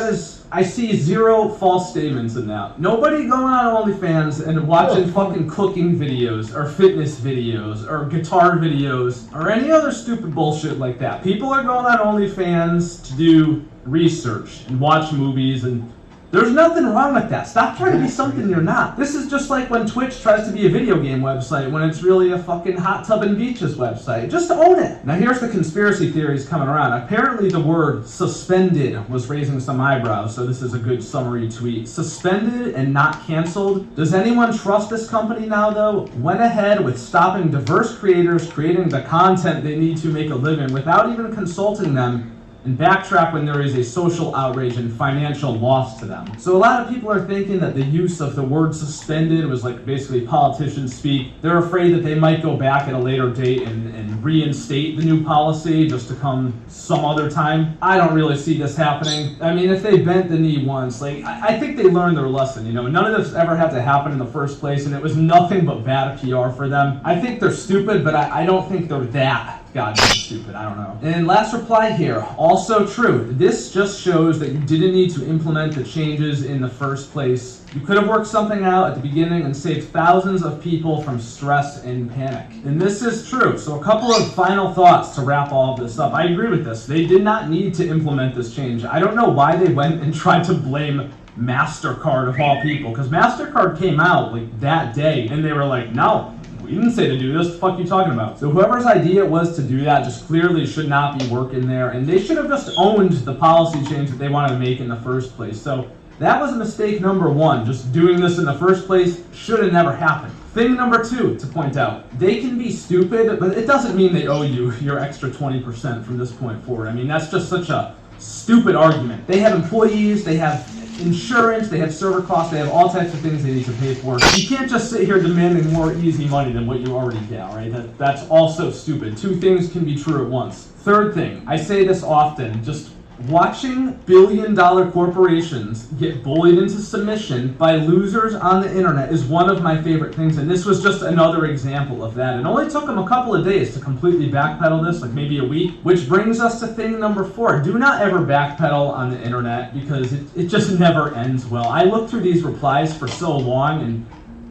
is, I see zero false statements in that. Nobody going on OnlyFans and watching fucking cooking videos or fitness videos or guitar videos or any other stupid bullshit like that. People are going on OnlyFans to do research and watch movies and There's nothing wrong with that. Stop trying to be something you're not. This is just like when Twitch tries to be a video game website when it's really a fucking hot tub and beaches website. Just own it. Now here's the conspiracy theories coming around. Apparently the word suspended was raising some eyebrows, so this is a good summary tweet. Suspended and not canceled. Does anyone trust this company now though? Went ahead with stopping diverse creators creating the content they need to make a living without even consulting them, and backtrack when there is a social outrage and financial loss to them. So a lot of people are thinking that the use of the word suspended was like basically politicians speak. They're afraid that they might go back at a later date and reinstate the new policy just to come some other time. I don't really see this happening. I mean, if they bent the knee once, like, I think they learned their lesson, you know? None of this ever had to happen in the first place, and it was nothing but bad PR for them. I think they're stupid, but I don't think they're that goddamn stupid. I don't know. And last reply here, also true. This just shows that you didn't need to implement the changes in the first place. You could have worked something out at the beginning and saved thousands of people from stress and panic. And this is true. So a couple of final thoughts to wrap all of this up. I agree with this. They did not need to implement this change. I don't know why they went and tried to blame MasterCard of all people, because MasterCard came out like that day and they were like, no, we didn't say to do this. What the fuck are you talking about? So whoever's idea it was to do that just clearly should not be working there, and they should have just owned the policy change that they wanted to make in the first place. So that was mistake number one. Just doing this in the first place should have never happened. Thing number two to point out, they can be stupid, but it doesn't mean they owe you your extra 20% from this point forward. I mean, that's just such a stupid argument. They have employees, they have insurance, they have server costs, they have all types of things they need to pay for. You can't just sit here demanding more easy money than what you already get, all right? That's also stupid. Two things can be true at once. Third thing, I say this often, just watching billion-dollar corporations get bullied into submission by losers on the internet is one of my favorite things, and this was just another example of that. It only took them a couple of days to completely backpedal this, like maybe a week, which brings us to thing number 4. Do not ever backpedal on the internet, because it just never ends well. I looked through these replies for so long, and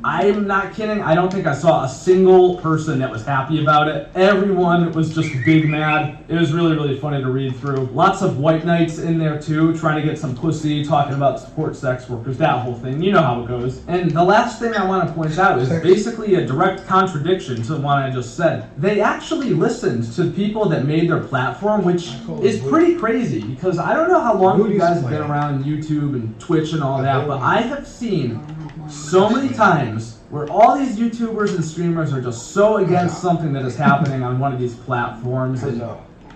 I'm not kidding, I don't think I saw a single person that was happy about it. Everyone was just big mad. It was really, really funny to read through. Lots of white knights in there too, trying to get some pussy, talking about support sex workers, that whole thing. You know how it goes. And the last thing I want to point out is basically a direct contradiction to the one I just said. They actually listened to people that made their platform, which is pretty crazy, because I don't know how long you guys have been around YouTube and Twitch and all that, but I have seen so many times where all these YouTubers and streamers are just so against something that is happening on one of these platforms, and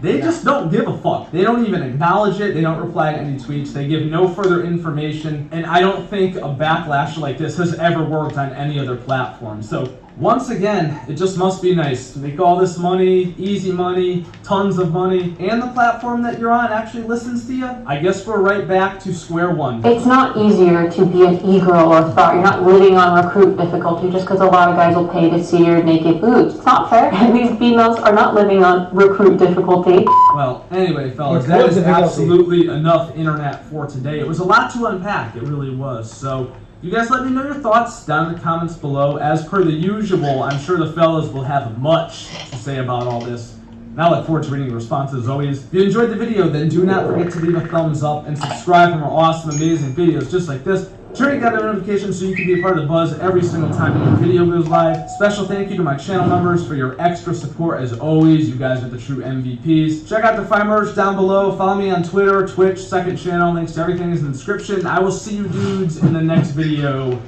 they just don't give a fuck. They don't even acknowledge it. They don't reply to any tweets. They give no further information, and I don't think a backlash like this has ever worked on any other platform. So once again, it just must be nice to make all this money, easy money, tons of money, and the platform that you're on actually listens to you. I guess we're right back to square one. It's not easier to be an e-girl or thought. You're not living on recruit difficulty just because a lot of guys will pay to see your naked boobs. It's not fair. And these females are not living on recruit difficulty. Well, anyway, fellas, that is absolutely enough internet for today. It was a lot to unpack. It really was. So you guys let me know your thoughts down in the comments below. As per the usual, I'm sure the fellas will have much to say about all this. And I look forward to reading your responses as always. If you enjoyed the video, then do not forget to leave a thumbs up and subscribe for more awesome, amazing videos just like this. Turn on the notifications so you can be a part of the buzz every single time a new video goes live. Special thank you to my channel members for your extra support as always. You guys are the true MVPs. Check out the Fi merch down below. Follow me on Twitter, Twitch, second channel. Links to everything is in the description. I will see you dudes in the next video.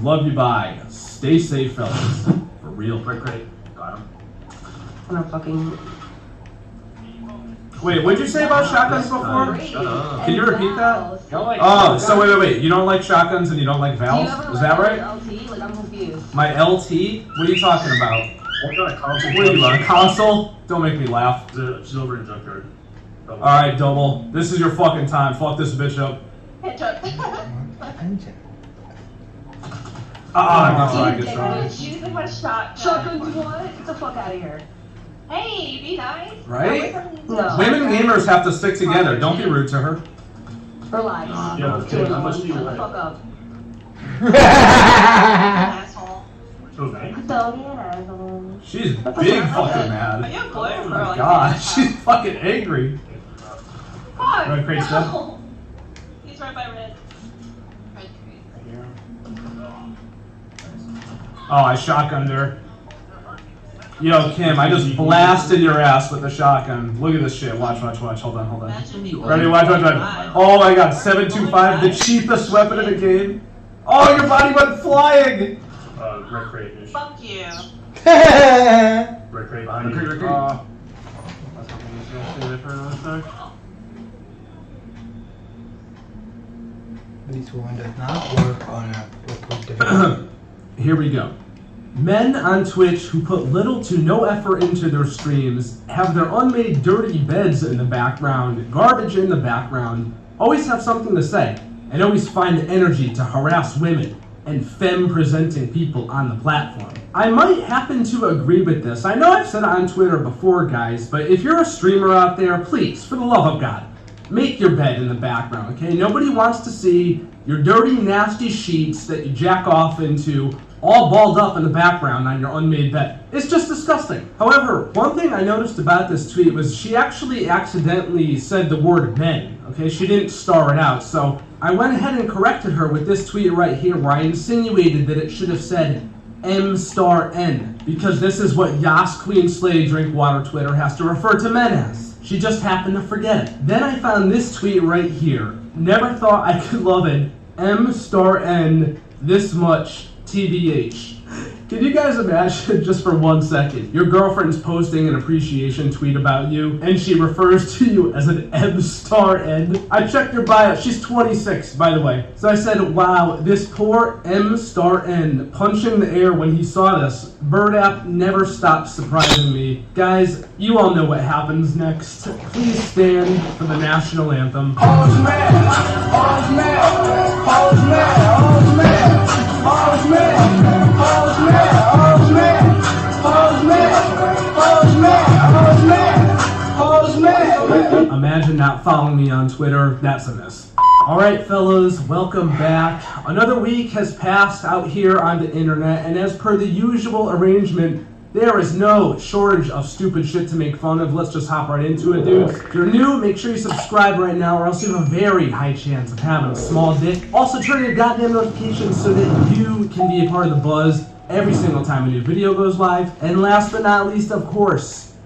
Love you, bye. Stay safe, fellas. For real. Great. Got him. I'm gonna fucking... Wait, what'd you say about shotguns before? Can you repeat that? Oh, so wait. You don't like shotguns and you don't like valves? Is that right? LT? Like, I'm confused. My LT? What are you talking about? What kind of console? What are you on a console? Don't make me laugh. She's over in Junkyard. Alright, Double. This is your fucking time. Fuck this bitch up. I guess right. She's like my Shotguns, what? Get the fuck out of here. Hey, be nice. Right? No. Women gamers have to stick together. Don't be rude to her. Relax. Yeah, Shut how much do you the weigh? fuck up. Asshole. Okay. Don't be an asshole. She's big fucking mad. Are you employed Oh for my like god, she's fucking angry. Fuck. Right, great stuff. No. He's right by Red. Oh, I shotgunned her. Yo, Kim, I just blasted your ass with the shotgun. Look at this shit. Watch. Hold on. Ready? Watch. Oh my god, 725, the cheapest weapon in the game. Oh, your body went flying! Red crate. Fuck you. Red crate behind you. That's something that's gonna stay there for another sec. This one does not work on a liquid device. Here we go. Men on Twitch who put little to no effort into their streams, have their unmade dirty beds in the background, garbage in the background, always have something to say, and always find the energy to harass women and femme-presenting people on the platform. I might happen to agree with this. I know I've said it on Twitter before, guys, but if you're a streamer out there, please, for the love of God, make your bed in the background, okay? Nobody wants to see your dirty, nasty sheets that you jack off into all balled up in the background on your unmade bed. It's just disgusting. However, one thing I noticed about this tweet was she actually accidentally said the word men, okay? She didn't star it out, so I went ahead and corrected her with this tweet right here where I insinuated that it should have said M*N, because this is what Yas Queen Slay Drinkwater Twitter has to refer to men as. She just happened to forget it. Then I found this tweet right here. Never thought I could love it. M*N this much. TBH. Can you guys imagine, just for 1 second, your girlfriend's posting an appreciation tweet about you, and she refers to you as an M*N? I checked her bio, she's 26, by the way. So I said, wow, this poor M*N punching the air when he saw this. Bird app never stops surprising me. Guys, you all know what happens next. Please stand for the national anthem. All's mad, all's mad, all's mad, all's mad, all's mad, all's mad, all's mad, all's mad, all's mad. Imagine not following me on Twitter. That's a miss. Alright fellas, welcome back. Another week has passed out here on the internet, and as per the usual arrangement, there is no shortage of stupid shit to make fun of. Let's just hop right into it, dudes. If you're new, make sure you subscribe right now, or else you have a very high chance of having a small dick. Also, turn your goddamn notifications so that you can be a part of the buzz every single time a new video goes live. And last but not least, of course,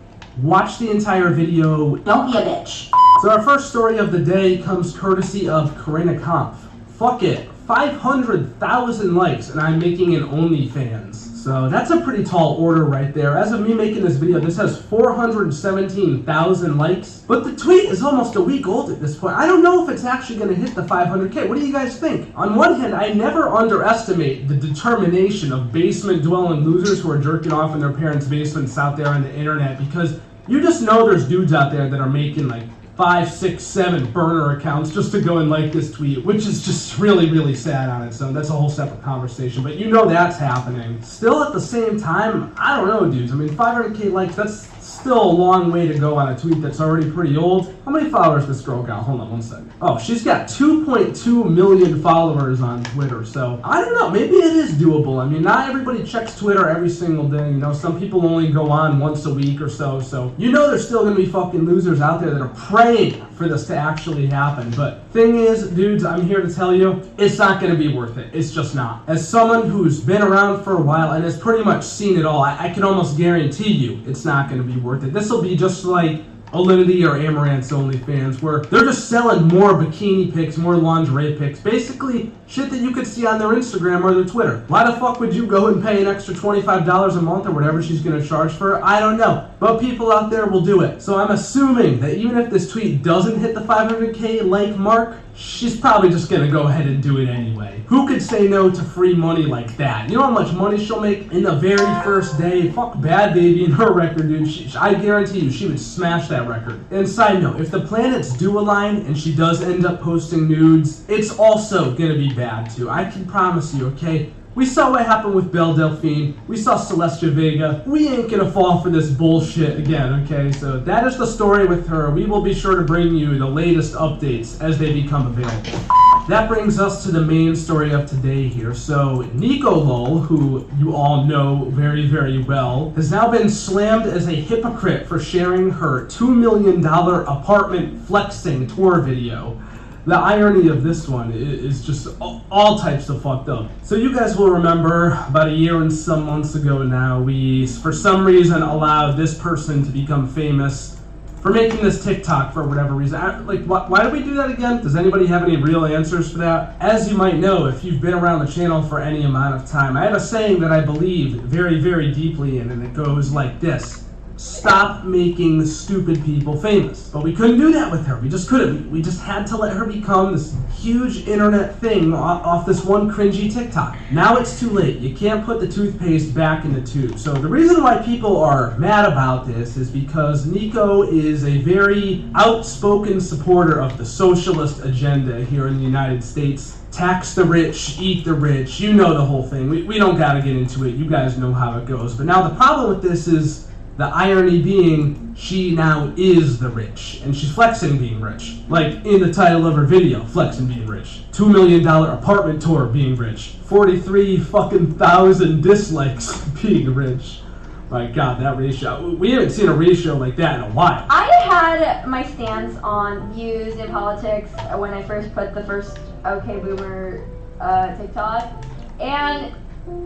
watch the entire video. Don't be a bitch. So our first story of the day comes courtesy of Corinna Kampf. Fuck it, 500,000 likes, and I'm making an OnlyFans. So that's a pretty tall order right there. As of me making this video, this has 417,000 likes. But the tweet is almost a week old at this point. I don't know if it's actually going to hit the 500K. What do you guys think? On one hand, I never underestimate the determination of basement-dwelling losers who are jerking off in their parents' basements out there on the internet, because you just know there's dudes out there that are making like 5, 6, 7 burner accounts just to go and like this tweet, which is just really, really sad on its own. That's a whole separate conversation, but you know that's happening. Still, at the same time, I don't know, dudes. I mean, 500K likes, that's still a long way to go on a tweet that's already pretty old. How many followers this girl got? Hold on 1 second. Oh, she's got 2.2 million followers on Twitter, so I don't know, maybe it is doable. I mean, not everybody checks Twitter every single day, you know, some people only go on once a week or so, you know there's still gonna be fucking losers out there that are praying for this to actually happen. But thing is, dudes, I'm here to tell you, it's not gonna be worth it. It's just not. As someone who's been around for a while and has pretty much seen it all, I can almost guarantee you it's not gonna be worth it. This will be just like Alinity or Amaranth's OnlyFans, where they're just selling more bikini pics, more lingerie pics, basically shit that you could see on their Instagram or their Twitter. Why the fuck would you go and pay an extra $25 a month or whatever she's gonna charge for it? I don't know, but people out there will do it. So I'm assuming that even if this tweet doesn't hit the 500K like mark, she's probably just gonna go ahead and do it anyway. Who could say no to free money like that? You know how much money she'll make in the very first day? Fuck Bad Baby and her record, dude. I guarantee you she would smash that record. And side note, if the planets do align and she does end up posting nudes, it's also gonna be bad too. I can promise you, okay? We saw what happened with Belle Delphine. We saw Celestia Vega. We ain't gonna fall for this bullshit again, okay? So that is the story with her. We will be sure to bring you the latest updates as they become available. That brings us to the main story of today here. So Nico Lol, who you all know very, very well, has now been slammed as a hypocrite for sharing her $2 million apartment flexing tour video. The irony of this one is just all types of fucked up. So you guys will remember about a year and some months ago now, we, for some reason, allowed this person to become famous for making this TikTok for whatever reason. Why did we do that again? Does anybody have any real answers for that? As you might know, if you've been around the channel for any amount of time, I have a saying that I believe very, very deeply in, and it goes like this. Stop making stupid people famous. But we couldn't do that with her. We just couldn't. We just had to let her become this huge internet thing off this one cringy TikTok. Now it's too late. You can't put the toothpaste back in the tube. So the reason why people are mad about this is because Nico is a very outspoken supporter of the socialist agenda here in the United States. Tax the rich, eat the rich, you know the whole thing. We don't gotta get into it. You guys know how it goes. But now the problem with this is the irony being, she now is the rich, and she's flexing being rich. Like in the title of her video, flexing being rich. $2 million apartment tour being rich. 43,000 dislikes being rich. My God, that ratio. We haven't seen a ratio like that in a while. I had my stance on views in politics when I first put the first OK Boomer TikTok, and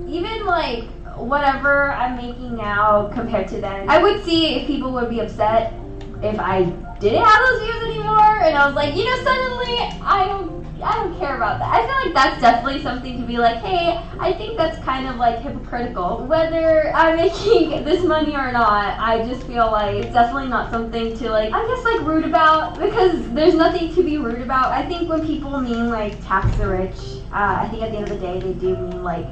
even like whatever I'm making now compared to then, I would see if people would be upset if I didn't have those views anymore, and I was like, suddenly I don't care about that. I feel like that's definitely something to be like, hey, I think that's kind of like hypocritical. Whether I'm making this money or not, I just feel like it's definitely not something to like, I guess like rude about, because there's nothing to be rude about. I think when people mean like tax the rich, I think at the end of the day they do mean like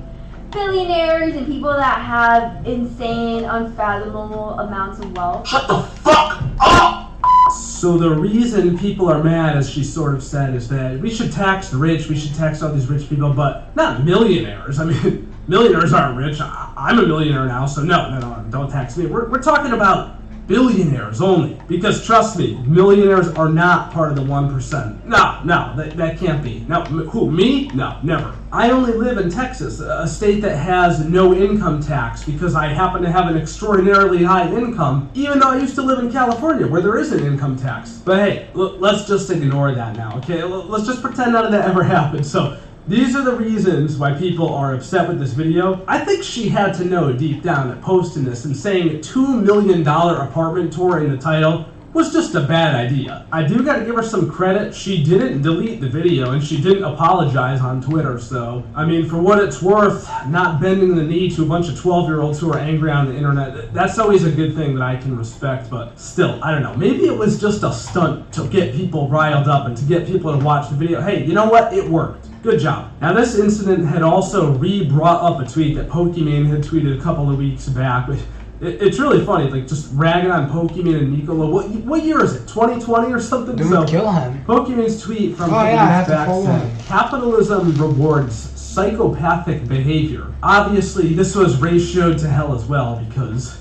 billionaires and people that have insane, unfathomable amounts of wealth. Shut the fuck up! So the reason people are mad, as she sort of said, is that we should tax the rich, we should tax all these rich people, but not millionaires. I mean, millionaires aren't rich. I'm a millionaire now, so no, don't tax me. We're talking about billionaires only. Because trust me, millionaires are not part of the 1%. No, that can't be. No, who, me? No, never. I only live in Texas, a state that has no income tax because I happen to have an extraordinarily high income, even though I used to live in California where there is an income tax. But hey, let's just ignore that now, okay? Let's just pretend none of that ever happened. So these are the reasons why people are upset with this video. I think she had to know deep down that posting this and saying $2 million apartment tour in the title was just a bad idea. I do gotta give her some credit. She didn't delete the video and she didn't apologize on Twitter, so I mean, for what it's worth, not bending the knee to a bunch of 12-year-olds who are angry on the internet, that's always a good thing that I can respect, but still, I don't know. Maybe it was just a stunt to get people riled up and to get people to watch the video. Hey, you know what? It worked. Good job. Now this incident had also re-brought up a tweet that Pokimane had tweeted a couple of weeks back. It's really funny, like just ragging on Pokimane and Nicola. What year is it? 2020 or something? Don't kill him. Pokimane's tweet from weeks back said, "Capitalism rewards psychopathic behavior." Obviously, this was ratioed to hell as well because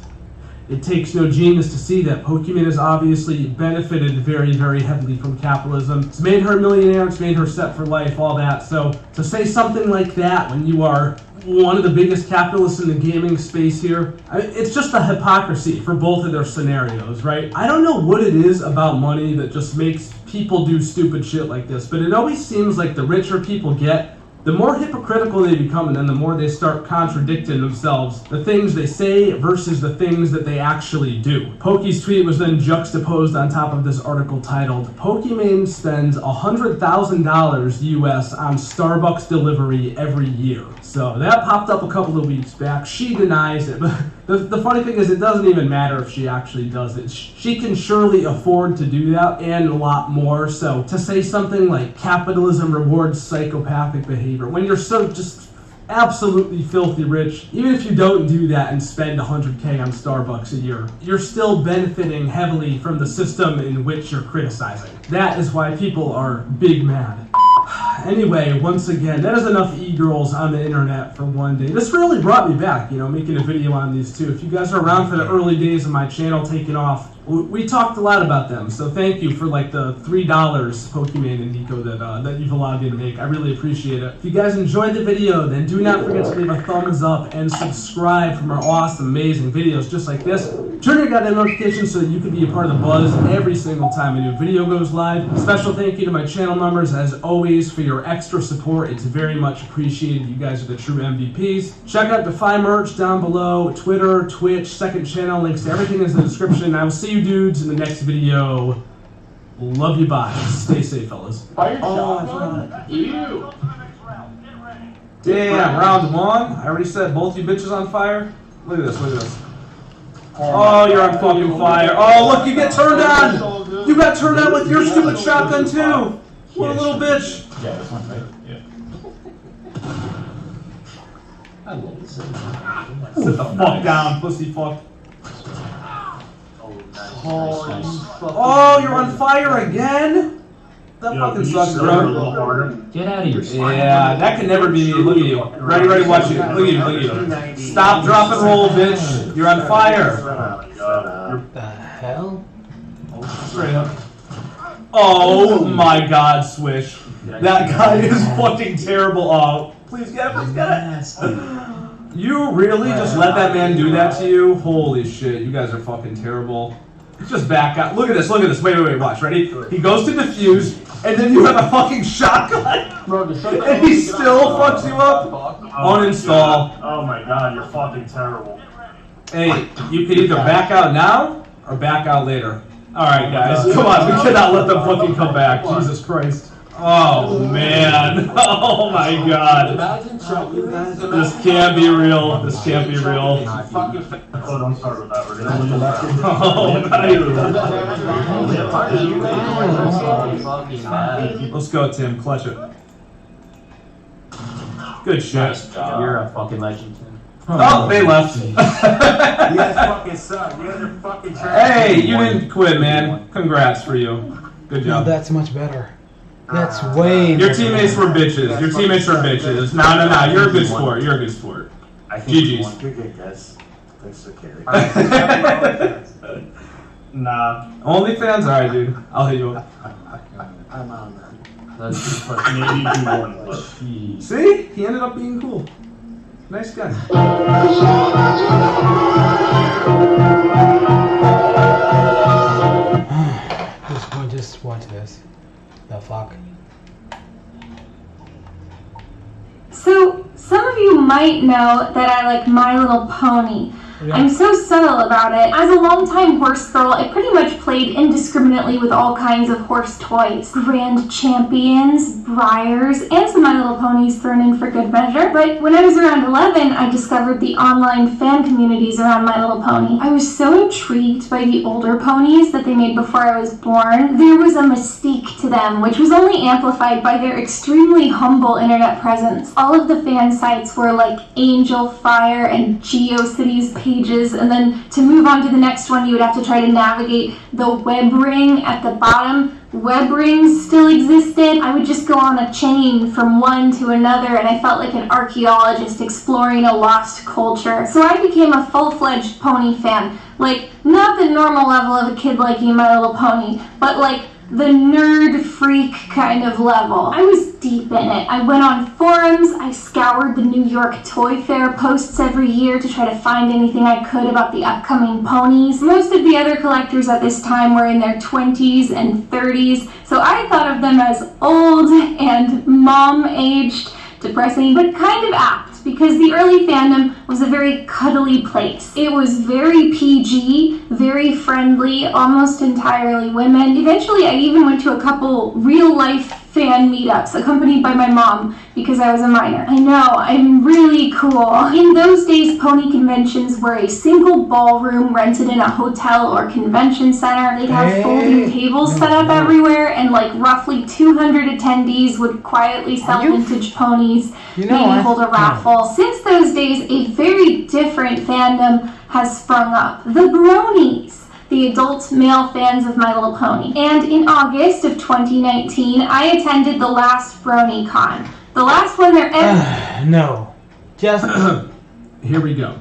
it takes no genius to see that Pokimane has obviously benefited very, very heavily from capitalism. It's made her a millionaire, it's made her set for life, all that. So to say something like that when you are one of the biggest capitalists in the gaming space here, it's just a hypocrisy for both of their scenarios, right? I don't know what it is about money that just makes people do stupid shit like this, but it always seems like the richer people get, the more hypocritical they become, and then the more they start contradicting themselves, the things they say versus the things that they actually do. Poki's tweet was then juxtaposed on top of this article titled, "Pokimane spends $100,000 US on Starbucks delivery every year." So that popped up a couple of weeks back. She denies it, but the funny thing is it doesn't even matter if she actually does it. She can surely afford to do that and a lot more. So to say something like capitalism rewards psychopathic behavior when you're so just absolutely filthy rich, even if you don't do that and spend 100K on Starbucks a year, you're still benefiting heavily from the system in which you're criticizing. That is why people are big mad. Anyway, once again, that is enough e-girls on the internet for one day. This really brought me back, making a video on these two. If you guys are around for the early days of my channel taking off, we talked a lot about them, so thank you for like the $3 Pokimane and Nico that you've allowed me to make. I really appreciate it. If you guys enjoyed the video, then do not forget to leave a thumbs up and subscribe for more awesome, amazing videos just like this. Turn your goddamn notifications so that you can be a part of the buzz every single time a new video goes live. Special thank you to my channel members, as always, for your extra support. It's very much appreciated. You guys are the true MVPs. Check out Defy merch down below. Twitter, Twitch, second channel. Links to everything is in the description. I will see you dudes in the next video. Love you, bye. Stay safe, fellas. Ew. Damn, round one. I already set both you bitches on fire. Look at this, look at this. Oh, you're on fucking fire. Oh, look, you get turned on. You got turned on with your stupid shotgun, too. What a little bitch. Yeah, this one, right? Yeah. I love this. Sit the fuck down, pussy fuck. Oh, you're on fire again? That fucking sucks, bro. Get out of here. Yeah, that can never be me. Look at you. Ready, watch it. Look at you, look at you. Stop, drop, and roll, bitch. You're on fire. What the hell? Straight up. Oh my god, Swish. That guy is fucking terrible. Oh, please get it, please get it. You really just let that man do that to you? Holy shit, you guys are fucking terrible. Just back out. Look at this, look at this. Wait, watch. Ready? He goes to defuse, and then you have a fucking shotgun. And he still fucks you up? Uninstall. Oh my god, you're fucking terrible. Hey, you can either back out now, or back out later. Alright, guys. Come on, we cannot let them fucking come back. Jesus Christ. Oh, man. Oh, my God. This can't be real. This can't be real. Oh, don't start with that. We're gonna Oh, let's go, Tim. Clutch it. Good shit. You're a fucking legend, Tim. Oh, they left. You guys fucking suck. You guys are fucking trash. Hey, you didn't quit, man. Congrats for you. Good No, job. that's much better. That's way Your better. teammates were bitches. Your teammates were bitches. No. You're a good sport. You're a good sport. I think GG's. you're good, guys. Thanks for carrying. Nah. OnlyFans? Alright, dude. I'll hit you up. I'm on that. Maybe you won. See? He ended up being cool. Nice guy. Just watch this. The fuck? So, some of you might know that I like My Little Pony. Yeah. I'm so subtle about it. As a longtime horse girl, I pretty much played indiscriminately with all kinds of horse toys. Grand Champions, Briars, and some My Little Ponies thrown in for good measure. But when I was around 11, I discovered the online fan communities around My Little Pony. I was so intrigued by the older ponies that they made before I was born. There was a mystique to them, which was only amplified by their extremely humble internet presence. All of the fan sites were like Angel Fire and GeoCities pages, and then to move on to the next one, you would have to try to navigate the web ring at the bottom. Web rings still existed. I would just go on a chain from one to another, and I felt like an archaeologist exploring a lost culture. So I became a full-fledged pony fan. Like, not the normal level of a kid liking My Little Pony, but like the nerd freak kind of level. I was deep in it. I went on forums, I scoured the New York Toy Fair posts every year to try to find anything I could about the upcoming ponies. Most of the other collectors at this time were in their 20s and 30s, so I thought of them as old and mom-aged, depressing, but kind of apt, because the early fandom was a very cuddly place. It was very PG, very friendly, almost entirely women. Eventually, I even went to a couple real-life fan meetups accompanied by my mom because I was a minor. I know, I'm really cool. In those days, pony conventions were a single ballroom rented in a hotel or convention center. They'd have folding tables set up everywhere, and like roughly 200 attendees would quietly sell vintage ponies, maybe hold a raffle. Since those days, a very different fandom has sprung up. The bronies. The adult male fans of My Little Pony. And in August of 2019, I attended the last BronyCon. The last one there ever... No. Just... Here we go.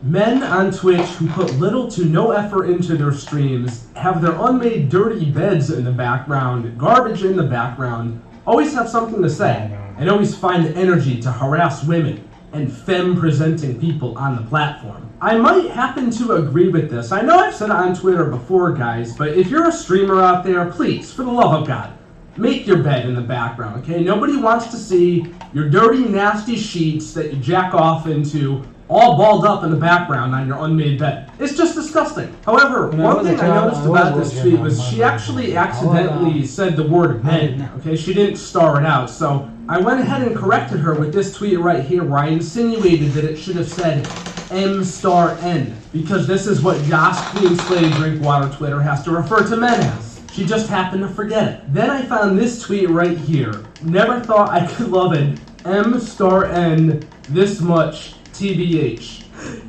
Men on Twitch who put little to no effort into their streams, have their unmade dirty beds in the background, garbage in the background, always have something to say, and always find the energy to harass women and femme-presenting people on the platform. I might happen to agree with this. I know I've said it on Twitter before, guys, but if you're a streamer out there, please, for the love of God, make your bed in the background, okay? Nobody wants to see your dirty, nasty sheets that you jack off into all balled up in the background on your unmade bed. It's just disgusting. However, one thing I noticed about this tweet was she actually accidentally said the word men, okay? She didn't star it out, so I went ahead and corrected her with this tweet right here where I insinuated that it should have said M*N, because this is what Josh Clean Slave Drinkwater Twitter has to refer to men as. She just happened to forget it. Then I found this tweet right here. Never thought I could love it. M*N this much. TBH.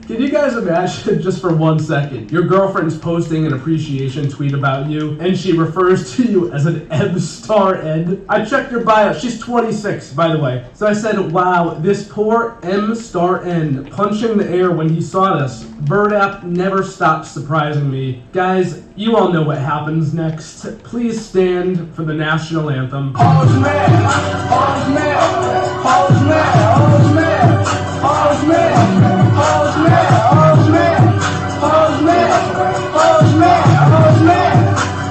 Can you guys imagine, just for 1 second, your girlfriend's posting an appreciation tweet about you, and she refers to you as an M*N? I checked her bio. She's 26, by the way. So I said, wow, this poor M*N punching the air when he saw this. Bird app never stops surprising me. Guys, you all know what happens next. Please stand for the national anthem. All's mad, all's mad, all's mad, all's mad, all's mad, all's mad, all's mad, all's mad, all's mad,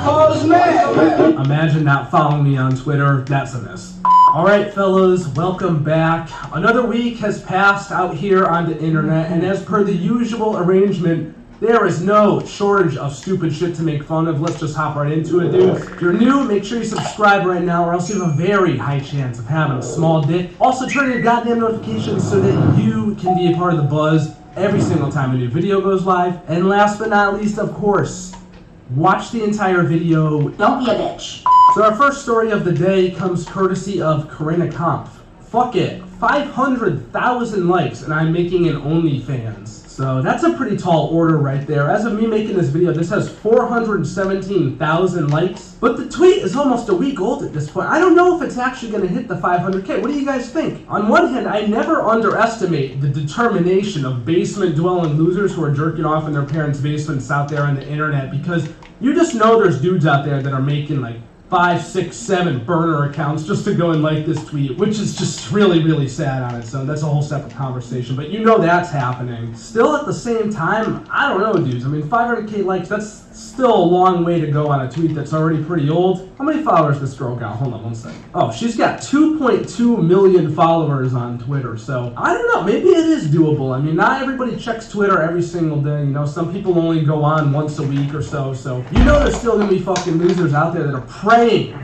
all's mad. Imagine not following me on Twitter. That's a miss. Alright fellas, welcome back. Another week has passed out here on the internet, and as per the usual arrangement, there is no shortage of stupid shit to make fun of. Let's just hop right into it, dudes. If you're new, make sure you subscribe right now, or else you have a very high chance of having a small dick. Also, turn your goddamn notifications so that you can be a part of the buzz every single time a new video goes live. And last but not least, of course, watch the entire video. Don't be a bitch. So our first story of the day comes courtesy of Corinna Kampf. Fuck it, 500,000 likes, and I'm making an OnlyFans. So that's a pretty tall order right there. As of me making this video, this has 417,000 likes. But the tweet is almost a week old at this point. I don't know if it's actually going to hit the 500K. What do you guys think? On one hand, I never underestimate the determination of basement-dwelling losers who are jerking off in their parents' basements out there on the internet, because you just know there's dudes out there that are making like 5, 6, 7 burner accounts just to go and like this tweet, which is just really, really sad on its own. That's a whole separate conversation, but you know that's happening. Still, at the same time, I don't know, dudes. I mean, 500K likes, that's still a long way to go on a tweet that's already pretty old. How many followers this girl got? Hold on one second. Oh, she's got 2.2 million followers on Twitter, so I don't know. Maybe it is doable. I mean, not everybody checks Twitter every single day. You know, some people only go on once a week or so, so you know there's still gonna be fucking losers out there that are praying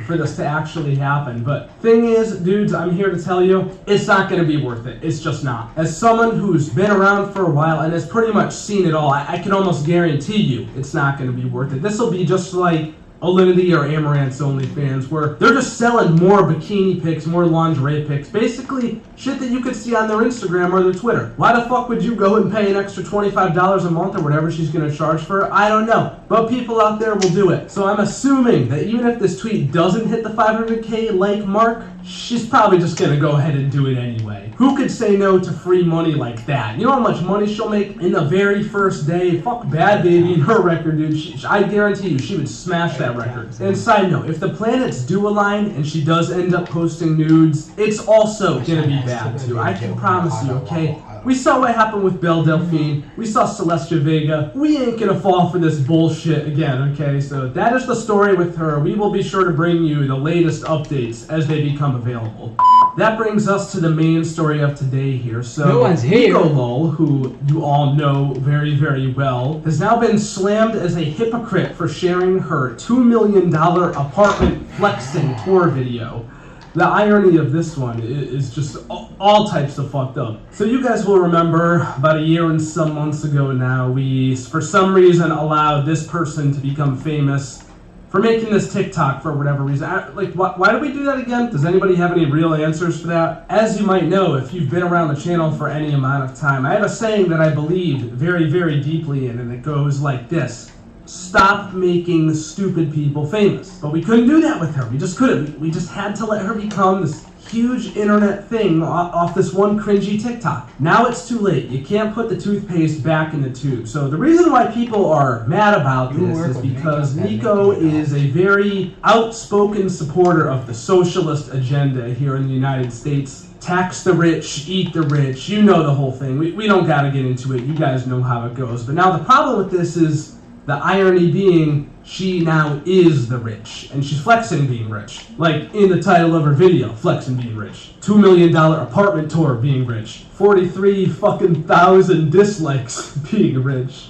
for this to actually happen. But thing is, dudes, I'm here to tell you, it's not going to be worth it. It's just not. As someone who's been around for a while and has pretty much seen it all, I can almost guarantee you it's not going to be worth it. This will be just like Alinity or Amaranth's OnlyFans, where they're just selling more bikini pics, more lingerie pics, basically shit that you could see on their Instagram or their Twitter. Why the fuck would you go and pay an extra $25 a month or whatever she's gonna charge for it? I don't know, but people out there will do it. So I'm assuming that even if this tweet doesn't hit the 500K like mark, she's probably just gonna go ahead and do it anyway. Who could say no to free money like that? You know how much money she'll make in the very first day? Fuck Bad Baby and her record, dude. I guarantee you she would smash that record. And side note, if the planets do align and she does end up posting nudes, it's also gonna be bad too. I can promise you, okay? We saw what happened with Belle Delphine. We saw Celestia Vega. We ain't gonna fall for this bullshit again, okay? So that is the story with her. We will be sure to bring you the latest updates as they become available. That brings us to the main story of today here. So, no one's here. Lol, who you all know very, very well, has now been slammed as a hypocrite for sharing her $2 million apartment flexing tour video. The irony of this one is just all types of fucked up. So you guys will remember about a year and some months ago now, we, for some reason, allowed this person to become famous for making this TikTok for whatever reason. Why did we do that again? Does anybody have any real answers for that? As you might know, if you've been around the channel for any amount of time, I have a saying that I believe very, very deeply in, and it goes like this. stop making stupid people famous. But we couldn't do that with her. We just couldn't. We just had to let her become this huge internet thing off this one cringy TikTok. Now it's too late. You can't put the toothpaste back in the tube. So the reason why people are mad about this is because Nico is a very outspoken supporter of the socialist agenda here in the United States. Tax the rich, eat the rich, you know the whole thing. We don't gotta get into it, you guys know how it goes. But now the problem with this is, the irony being, she now is the rich, and she's flexing being rich. Like in the title of her video, flexing being rich. $2 million apartment tour being rich. 43,000 dislikes being rich.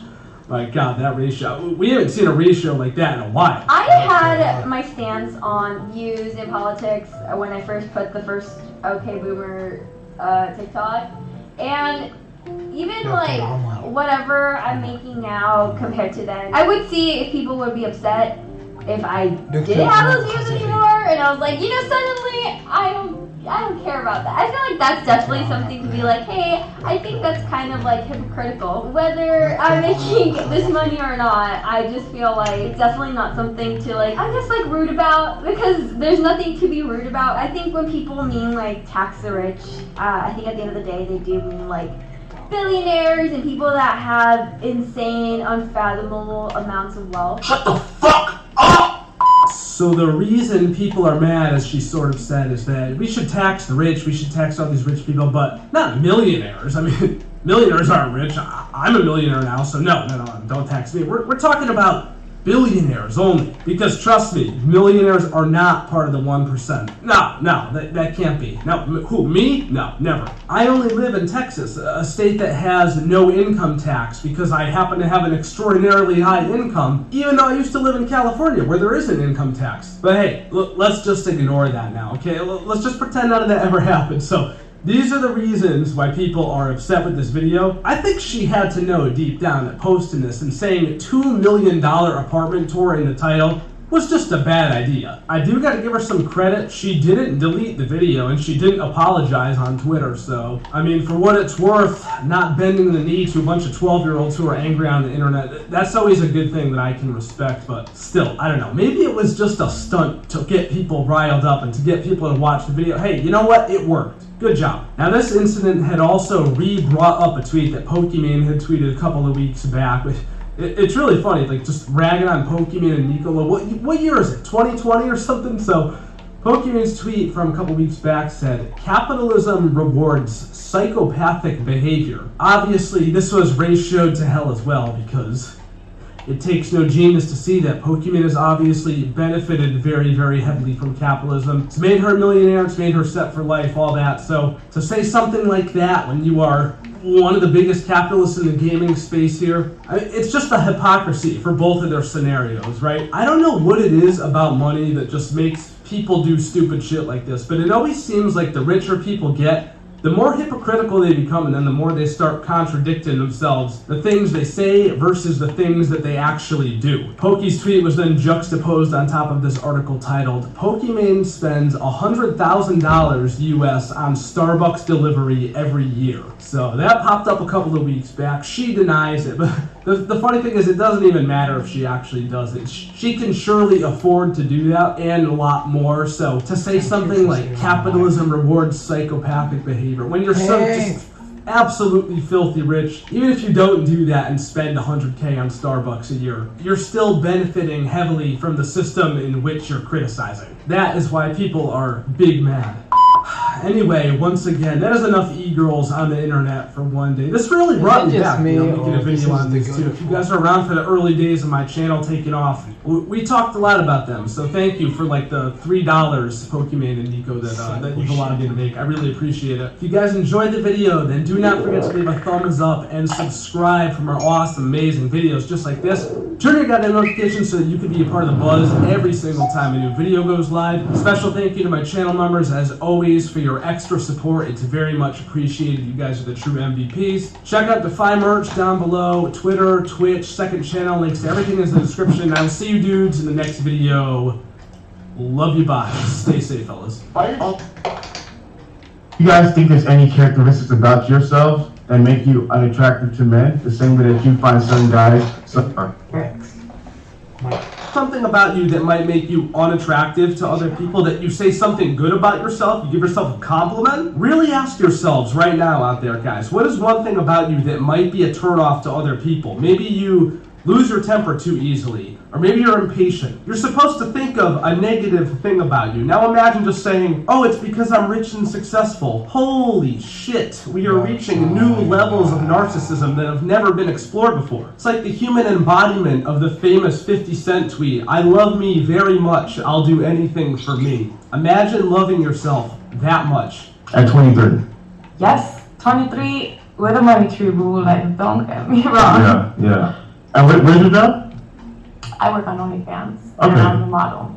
My God, that ratio. We haven't seen a ratio like that in a while. I had my stance on views in politics when I first put the first OK Boomer TikTok, and even like whatever I'm making now compared to then, I would see if people would be upset if I didn't have those views anymore, and I was like, suddenly I don't care about that. I feel like that's definitely something to be like, hey, I think that's kind of like hypocritical. Whether I'm making this money or not, I just feel like it's definitely not something to like, I'm just like rude about, because there's nothing to be rude about. I think when people mean like tax the rich, I think at the end of the day they do mean like billionaires and people that have insane, unfathomable amounts of wealth. Shut the fuck up! So the reason people are mad, as she sort of said, is that we should tax the rich, we should tax all these rich people, but not millionaires. I mean, millionaires aren't rich. I'm a millionaire now, so no, don't tax me. We're talking about billionaires only, because trust me, millionaires are not part of the 1%. No, that can't be. No, who, me? No, never. I only live in Texas, a state that has no income tax, because I happen to have an extraordinarily high income, even though I used to live in California, where there is an income tax. But hey, let's just ignore that now, okay? Let's just pretend none of that ever happened. So these are the reasons why people are upset with this video. I think she had to know deep down that posting this and saying $2 million apartment tour in the title was just a bad idea. I do gotta give her some credit. She didn't delete the video and she didn't apologize on Twitter, so I mean, for what it's worth, not bending the knee to a bunch of 12-year-olds who are angry on the internet, that's always a good thing that I can respect, but still, I don't know. Maybe it was just a stunt to get people riled up and to get people to watch the video. Hey, you know what? It worked. Good job. Now, this incident had also brought up a tweet that Pokimane had tweeted a couple of weeks back. It's really funny, like just ragging on Pokimane and Nicola. What year is it? 2020 or something? So Pokimane's tweet from a couple weeks back said, "Capitalism rewards psychopathic behavior." Obviously, this was ratioed to hell as well, because it takes no genius to see that Pokimane has obviously benefited very, very heavily from capitalism. It's made her a millionaire, it's made her set for life, all that. So to say something like that when you are one of the biggest capitalists in the gaming space here, it's just a hypocrisy for both of their scenarios, right? I don't know what it is about money that just makes people do stupid shit like this, but it always seems like the richer people get, the more hypocritical they become, and then the more they start contradicting themselves, the things they say versus the things that they actually do. Poki's tweet was then juxtaposed on top of this article titled, "Pokimane spends $100,000 US on Starbucks delivery every year." So that popped up a couple of weeks back. She denies it, but the funny thing is it doesn't even matter if she actually does it. She can surely afford to do that and a lot more. So to say something like capitalism rewards psychopathic behavior, when you're so just absolutely filthy rich, even if you don't do that and spend $100K on Starbucks a year, you're still benefiting heavily from the system in which you're criticizing. That is why people are big mad. Anyway, once again, that is enough e-girls on the internet for one day. This really brought me back, making a video on this too. If you guys are around for the early days of my channel taking off, we talked a lot about them, so thank you for like the $3 Pokimane and Nico that you've allowed me to make. I really appreciate it. If you guys enjoyed the video, then do not forget to leave a thumbs up and subscribe for more awesome, amazing videos just like this. Turn your goddamn notifications so that you can be a part of the buzz every single time a new video goes live. Special thank you to my channel members, as always, for your extra support. It's very much appreciated. You guys are the true MVPs. Check out D-2 merch down below, Twitter, Twitch, second channel, links to everything is in the description. I will see you dudes in the next video. Love you, bye. Stay safe, fellas. You guys think there's any characteristics about yourselves that make you unattractive to men, the same way that you find certain guys something about you that might make you unattractive to other people, that you say something good about yourself, you give yourself a compliment, really ask yourselves right now out there, guys, what is one thing about you that might be a turnoff to other people? Maybe you lose your temper too easily, or maybe you're impatient. You're supposed to think of a negative thing about you. Now imagine just saying, oh, it's because I'm rich and successful. Holy shit, we are reaching new levels of narcissism that have never been explored before. It's like the human embodiment of the famous 50 Cent tweet, I love me very much, I'll do anything for me. Imagine loving yourself that much. At 23. Yes, 23 with a money tree rule, like, don't get me wrong. Yeah. And where's your job? I work on OnlyFans, Okay. and I'm a model.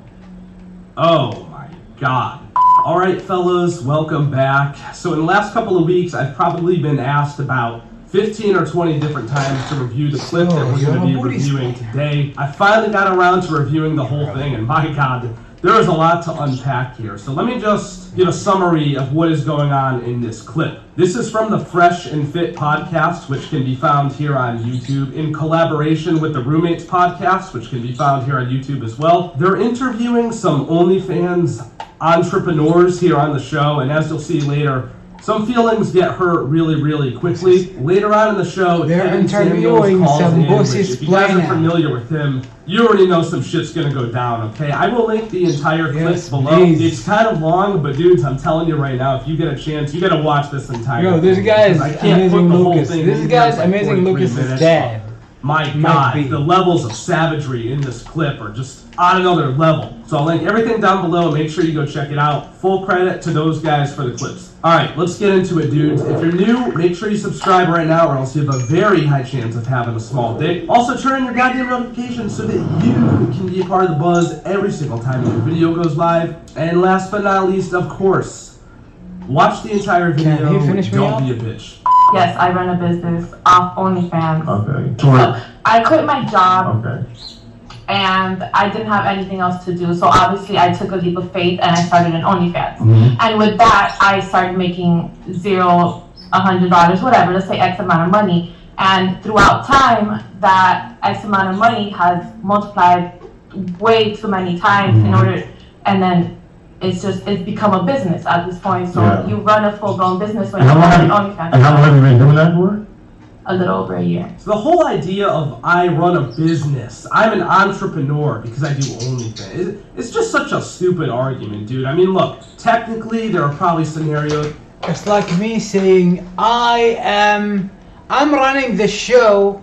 Oh my god. Alright fellas, welcome back. So in the last couple of weeks, I've probably been asked about 15 or 20 different times to review the clip that we're going to be reviewing today. I finally got around to reviewing the whole thing, and my god, there is a lot to unpack here. So let me just give a summary of what is going on in this clip. This is from the Fresh and Fit podcast, which can be found here on YouTube, in collaboration with the Roommates podcast, which can be found here on YouTube as well. They're interviewing some OnlyFans entrepreneurs here on the show, and as you'll see later, some feelings get hurt really, really quickly. Later on in the show, They're Kevin Samuels interviewing calls some in, which, bosses if you guys are playing familiar with him, you already know some shit's gonna go down, okay? I will link the entire clip Yes, below. please. It's kind of long, but dudes, I'm telling you right now, if you get a chance, you gotta watch this entire Yo, this thing, guy's because I can't put Amazing the whole Lucas. thing This in guy's here. It's like Amazing 43 Lucas is minutes. dead. My Might god, be. the levels of savagery in this clip are just on another level. So I'll link everything down below. Make sure you go check it out. Full credit to those guys for the clips. Alright, let's get into it, dudes. If you're new, make sure you subscribe right now, or else you have a very high chance of having a small dick. Also, turn on your goddamn notifications so that you can be a part of the buzz every single time a new video goes live. And last but not least, of course, watch the entire video. Can he finish me Don't off? be a bitch. Yes, I run a business off OnlyFans. Okay. I quit my job Okay. and I didn't have anything else to do. So obviously I took a leap of faith and I started an OnlyFans. Mhm. And with that, I started making $0, $100, whatever, let's say X amount of money. And throughout time, that X amount of money has multiplied way too many times in order, and then it's become a business at this point. So Yeah. you run a full-blown business when And you how long start an have you, OnlyFans. and how long have you been doing that for? A little over a year. So the whole idea of I run a business, I'm an entrepreneur because I do OnlyFans, it's just such a stupid argument, dude. I mean, look, technically there are probably scenarios. It's like me saying I'm running the show,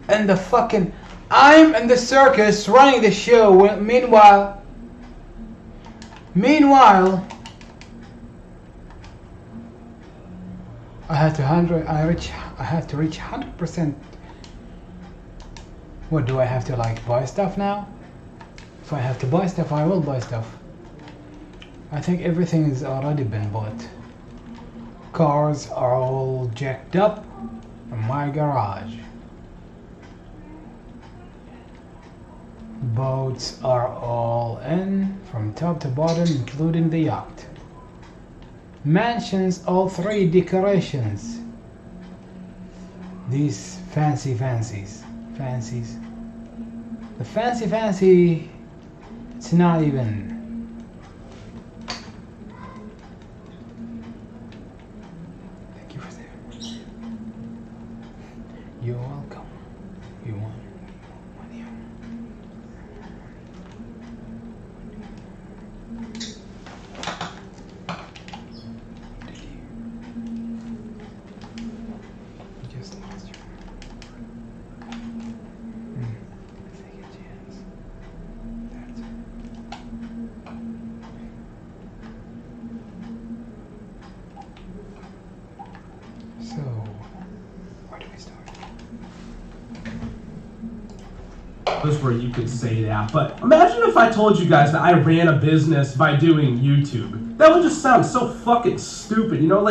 and I'm in the circus running the show. Meanwhile, I have to reach 100%. What do I have to buy stuff now? If I have to buy stuff, I will buy stuff. I think everything has already been bought. Cars are all jacked up in my garage. Boats are all in from top to bottom, including the yacht. Mansions, all three decorations. These fancies. The fancy, it's not even. Thank you for that. You're welcome. You want money? Just lost your. Take a chance. That's it. So, where do we start? Where you could say that, but imagine if I told you guys that I ran a business by doing YouTube. That would just sound so fucking stupid, you know?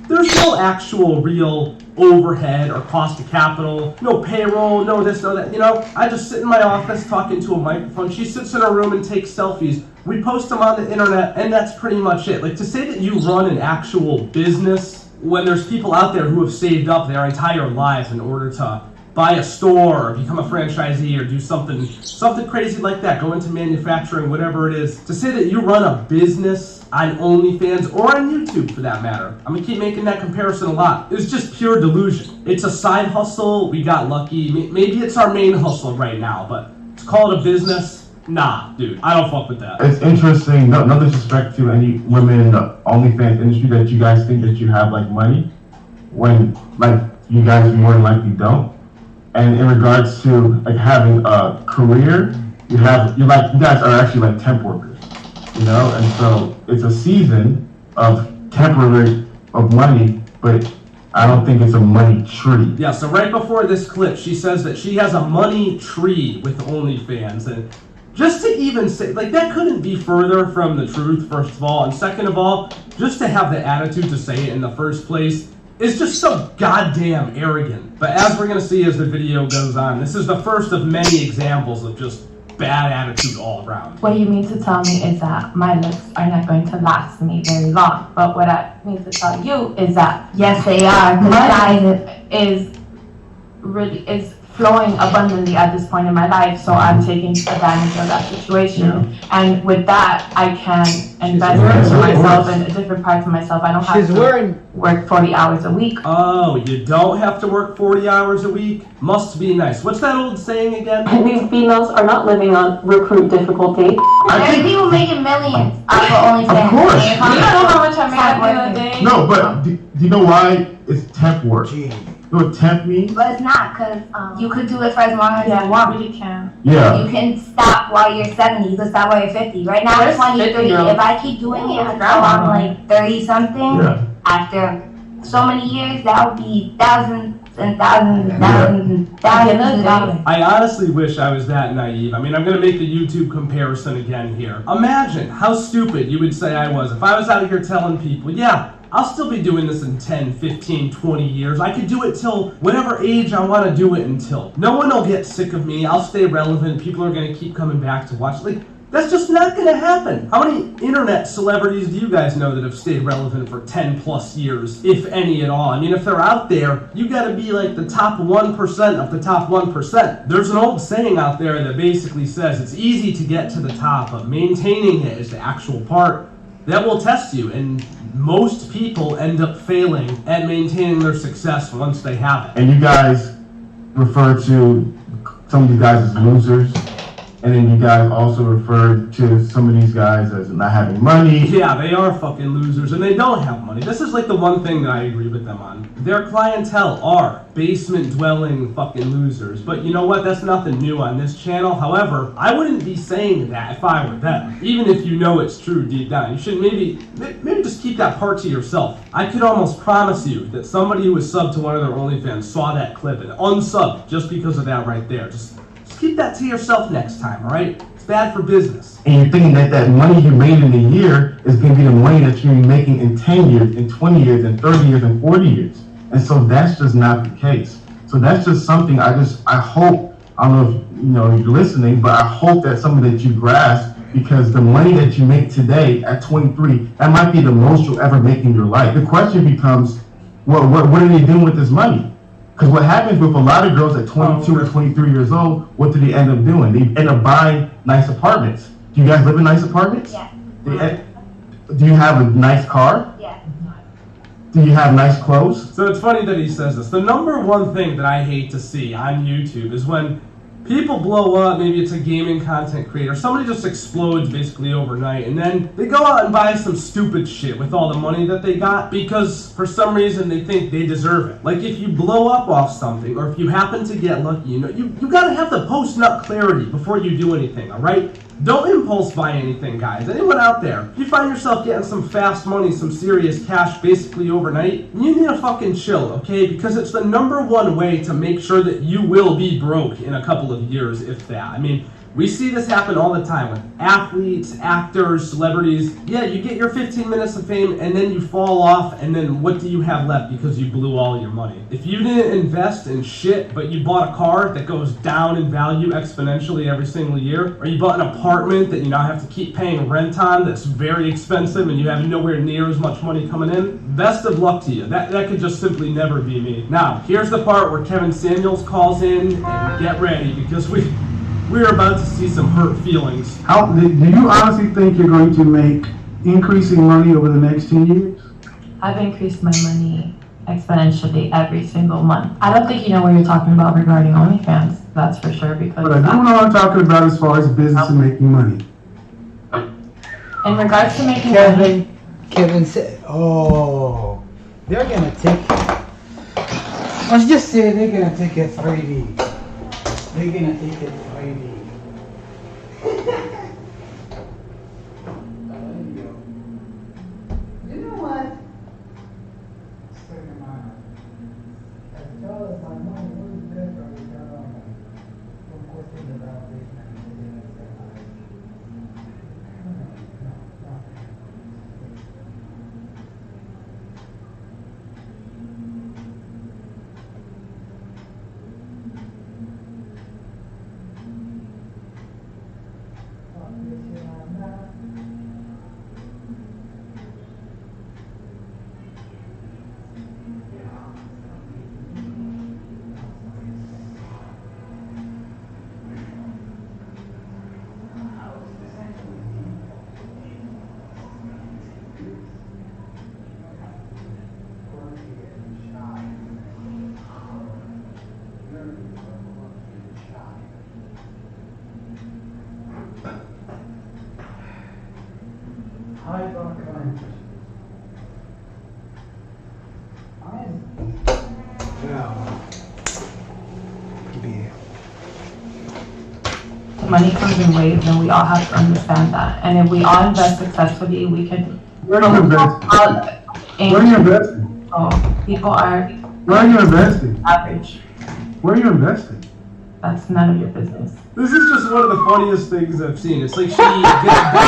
There's no actual real overhead or cost of capital, no payroll, no this, no that, you know? I just sit in my office talking to a microphone. She sits in her room and takes selfies. We post them on the internet, and that's pretty much it. To say that you run an actual business when there's people out there who have saved up their entire lives in order to buy a store or become a franchisee or do something crazy like that, go into manufacturing, whatever it is, to say that you run a business on OnlyFans or on YouTube for that matter, I'm gonna keep making that comparison a lot, it's just pure delusion. It's a side hustle, we got lucky, maybe it's our main hustle right now, but to call it a business, nah, dude, I don't fuck with that. It's interesting, no disrespect to any women in the OnlyFans industry, that you guys think that you have like money when like you guys more than likely don't. And in regards to like having a career, you guys are actually like temp workers, you know? And so it's a season of temporary of money, but I don't think it's a money tree. Yeah, so right before this clip, she says that she has a money tree with OnlyFans, and just to even say, like, that couldn't be further from the truth, first of all, and second of all, just to have the attitude to say it in the first place is just so goddamn arrogant. But as we're gonna see as the video goes on, this is the first of many examples of just bad attitude all around. What you mean to tell me is that my looks are not going to last me very long. But what I mean to tell you is that yes, they are. Money is flowing abundantly at this point in my life, so I'm taking advantage of that situation. Yeah. And with that, I can invest into myself and different parts of myself. I don't have to work 40 hours a week. Oh, you don't have to work 40 hours a week? Must be nice. What's that old saying again? These females are not living on recruit difficulty. There's people making millions off of OnlyFans. Of course. You don't know how much I made the other day? No, but do you know why it's temp work? You know what temp means? But it's not, because you could do it for as long as you want. You really can. Yeah. You can stop while you're 70, you can stop while you're 50. Right now I'm 23. If I keep doing it until I'm like 30 something, after so many years, that would be thousands and thousands and thousands and thousands of dollars. I honestly wish I was that naive. I mean, I'm gonna make the YouTube comparison again here. Imagine how stupid you would say I was if I was out here telling people, yeah, I'll still be doing this in 10, 15, 20 years. I could do it till whatever age I want to do it until. No one will get sick of me. I'll stay relevant. People are going to keep coming back to watch. Like, that's just not going to happen. How many internet celebrities do you guys know that have stayed relevant for 10 plus years, if any at all? I mean, if they're out there, you got to be like the top 1% of the top 1%. There's an old saying out there that basically says it's easy to get to the top, but maintaining it is the actual part that will test you, and most people end up failing at maintaining their success once they have it. And you guys refer to some of you guys as losers, and then you guys also refer to some of these guys as not having money. Yeah, they are fucking losers, and they don't have money. This is like the one thing that I agree with them on. Their clientele are basement-dwelling fucking losers. But you know what? That's nothing new on this channel. However, I wouldn't be saying that if I were them. Even if you know it's true deep down. You should maybe just keep that part to yourself. I could almost promise you that somebody who was subbed to one of their OnlyFans saw that clip and unsubbed just because of that right there. Just keep that to yourself next time, alright? It's bad for business. And you're thinking that that money you made in a year is going to be the money that you're making in 10 years, in 20 years, in 30 years, in 40 years. And so that's just not the case. So that's just something I hope, I don't know if you know you're listening, but I hope that's something that you grasp, because the money that you make today at 23, that might be the most you'll ever make in your life. The question becomes, what are they doing with this money? Because what happens with a lot of girls at 22 or 23 years old, what do they end up doing? They end up buying nice apartments. Do you guys live in nice apartments? Yeah. Do you have a nice car? Yeah. Do you have nice clothes? So it's funny that he says this. The number one thing that I hate to see on YouTube is when people blow up, maybe it's a gaming content creator, somebody just explodes basically overnight, and then they go out and buy some stupid shit with all the money that they got because for some reason they think they deserve it. Like if you blow up off something, or if you happen to get lucky, you know, you gotta have the post-nut clarity before you do anything, alright? Don't impulse buy anything, guys. Anyone out there, if you find yourself getting some fast money, some serious cash basically overnight, you need to fucking chill, okay? Because it's the number one way to make sure that you will be broke in a couple of years, if that. I mean, We see this happen all the time with athletes, actors, celebrities. Yeah, you get your 15 minutes of fame and then you fall off, and then what do you have left because you blew all your money? If you didn't invest in shit, but you bought a car that goes down in value exponentially every single year, or you bought an apartment that you now have to keep paying rent on that's very expensive and you have nowhere near as much money coming in, best of luck to you. That could just simply never be me. Now, here's the part where Kevin Samuels calls in, and get ready because we're about to see some hurt feelings. How do you honestly think you're going to make increasing money over the next 10 years? I've increased my money exponentially every single month. I don't think you know what you're talking about regarding OnlyFans, that's for sure, because But I do know what I'm talking about as far as business and making money. in regards to making money, Kevin said, oh, they're gonna take, let's just say they're gonna take it 3D. They're gonna take it 3D. You know what? money comes in waves, and we all have to understand that. And if we all invest successfully, we can. Where are you investing? Where are you investing? Oh, people are. Where are you investing? Average. Where are you investing? That's none of your business. This is just one of the funniest things I've seen. It's like she gets back in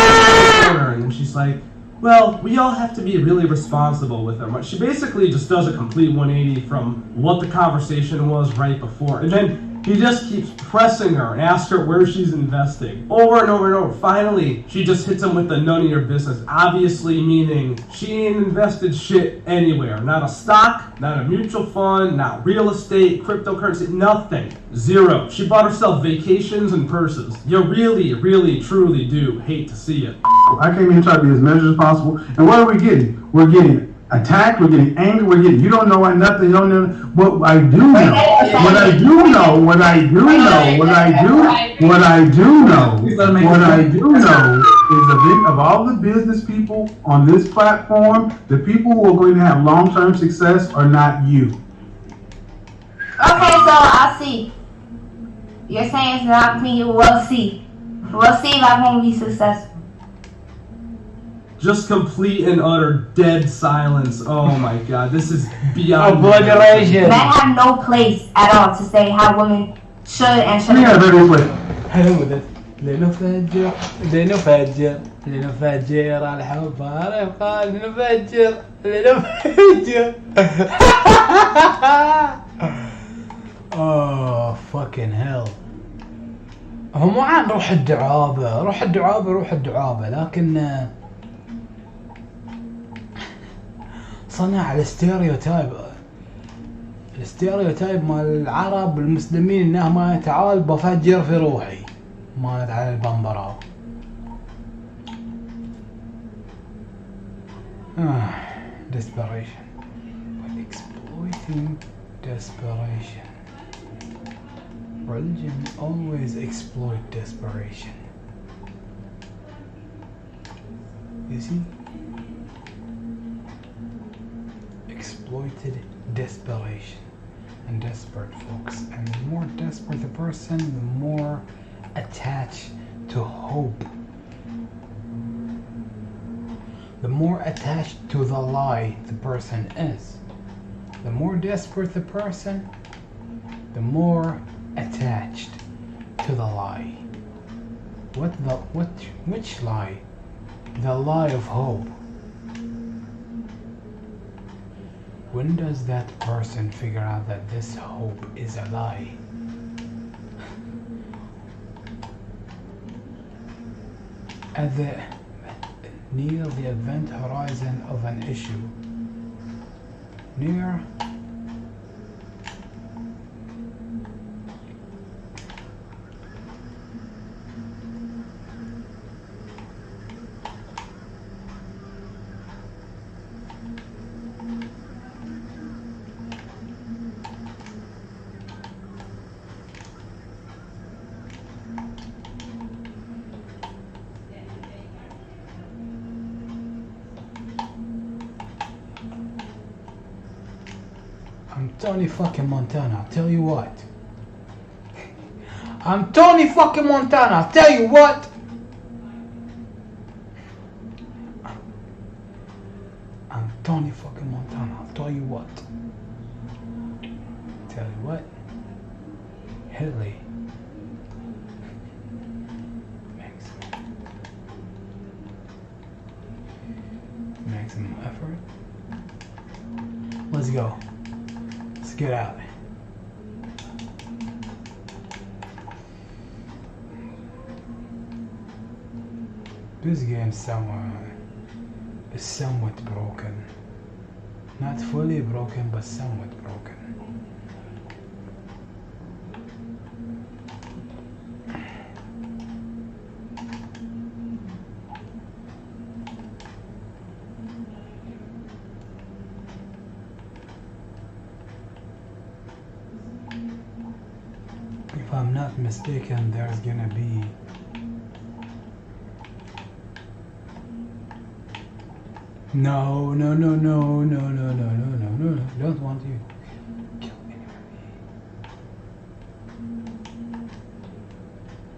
the corner and then she's like, well, we all have to be really responsible with them. She basically just does a complete 180 from what the conversation was right before. And then he just keeps pressing her and asks her where she's investing. Over and over and over. Finally, she just hits him with the none of your business. Obviously meaning she ain't invested shit anywhere. Not a stock, not a mutual fund, not real estate, cryptocurrency, nothing. Zero. She bought herself vacations and purses. You really, really, truly do hate to see it. I came in and tried to be as measured as possible. And what are we getting? We're getting attacked, we're getting angry, we're getting, you don't know why nothing, you don't know. What I do know, what I do know, what I do know, what I do know is a bit of all the business people on this platform, the people who are going to have long-term success are not you. Okay, so I'll see. You're saying it's not me, we'll see. We'll see if I can be successful. Just complete and utter dead silence. Oh my god, this is beyond obliteration. Men have no place at all to say how women should and shouldn't. Yeah, very quick. لنفجر لنفجر لنفجر الحب يبقى لنفجر لنفجر. Oh fucking hell. هو مو عن روح الدعابة لكن صنع الاستيريوتايب مال العرب المسلمين انه ما تعال بفجر في روحي مالت على البمبراو. Desperation, but exploiting desperation. Religion always exploit desperation. You see? Exploited desperation and desperate folks, and the more desperate the person, the more attached to hope, the more attached to the lie the person is. The more desperate the person, the more attached to the lie. Which lie? The lie of hope. When does that person figure out that this hope is a lie? Near the event horizon of an issue. Near I'm Tony fucking Montana, I'll tell you what. I'm Tony fucking Montana, I'll tell you what. I'm Tony fucking Montana, I'll tell you what. Tell you what. Hilly. Maximum effort. Let's go. Let's get out. This game is somewhat broken. Not fully broken, but somewhat broken. If I'm not mistaken, there's gonna be no, don't want you. Kill anybody.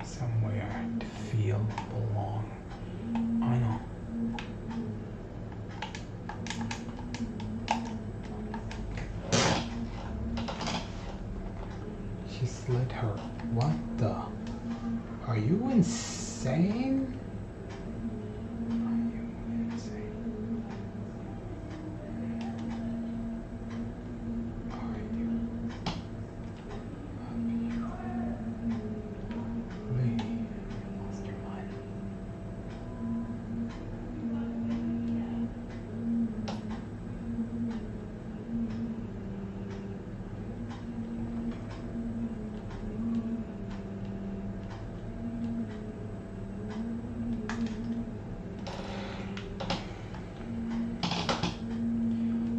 Somewhere to feel belong. I know. She slit her. What the? Are you insane?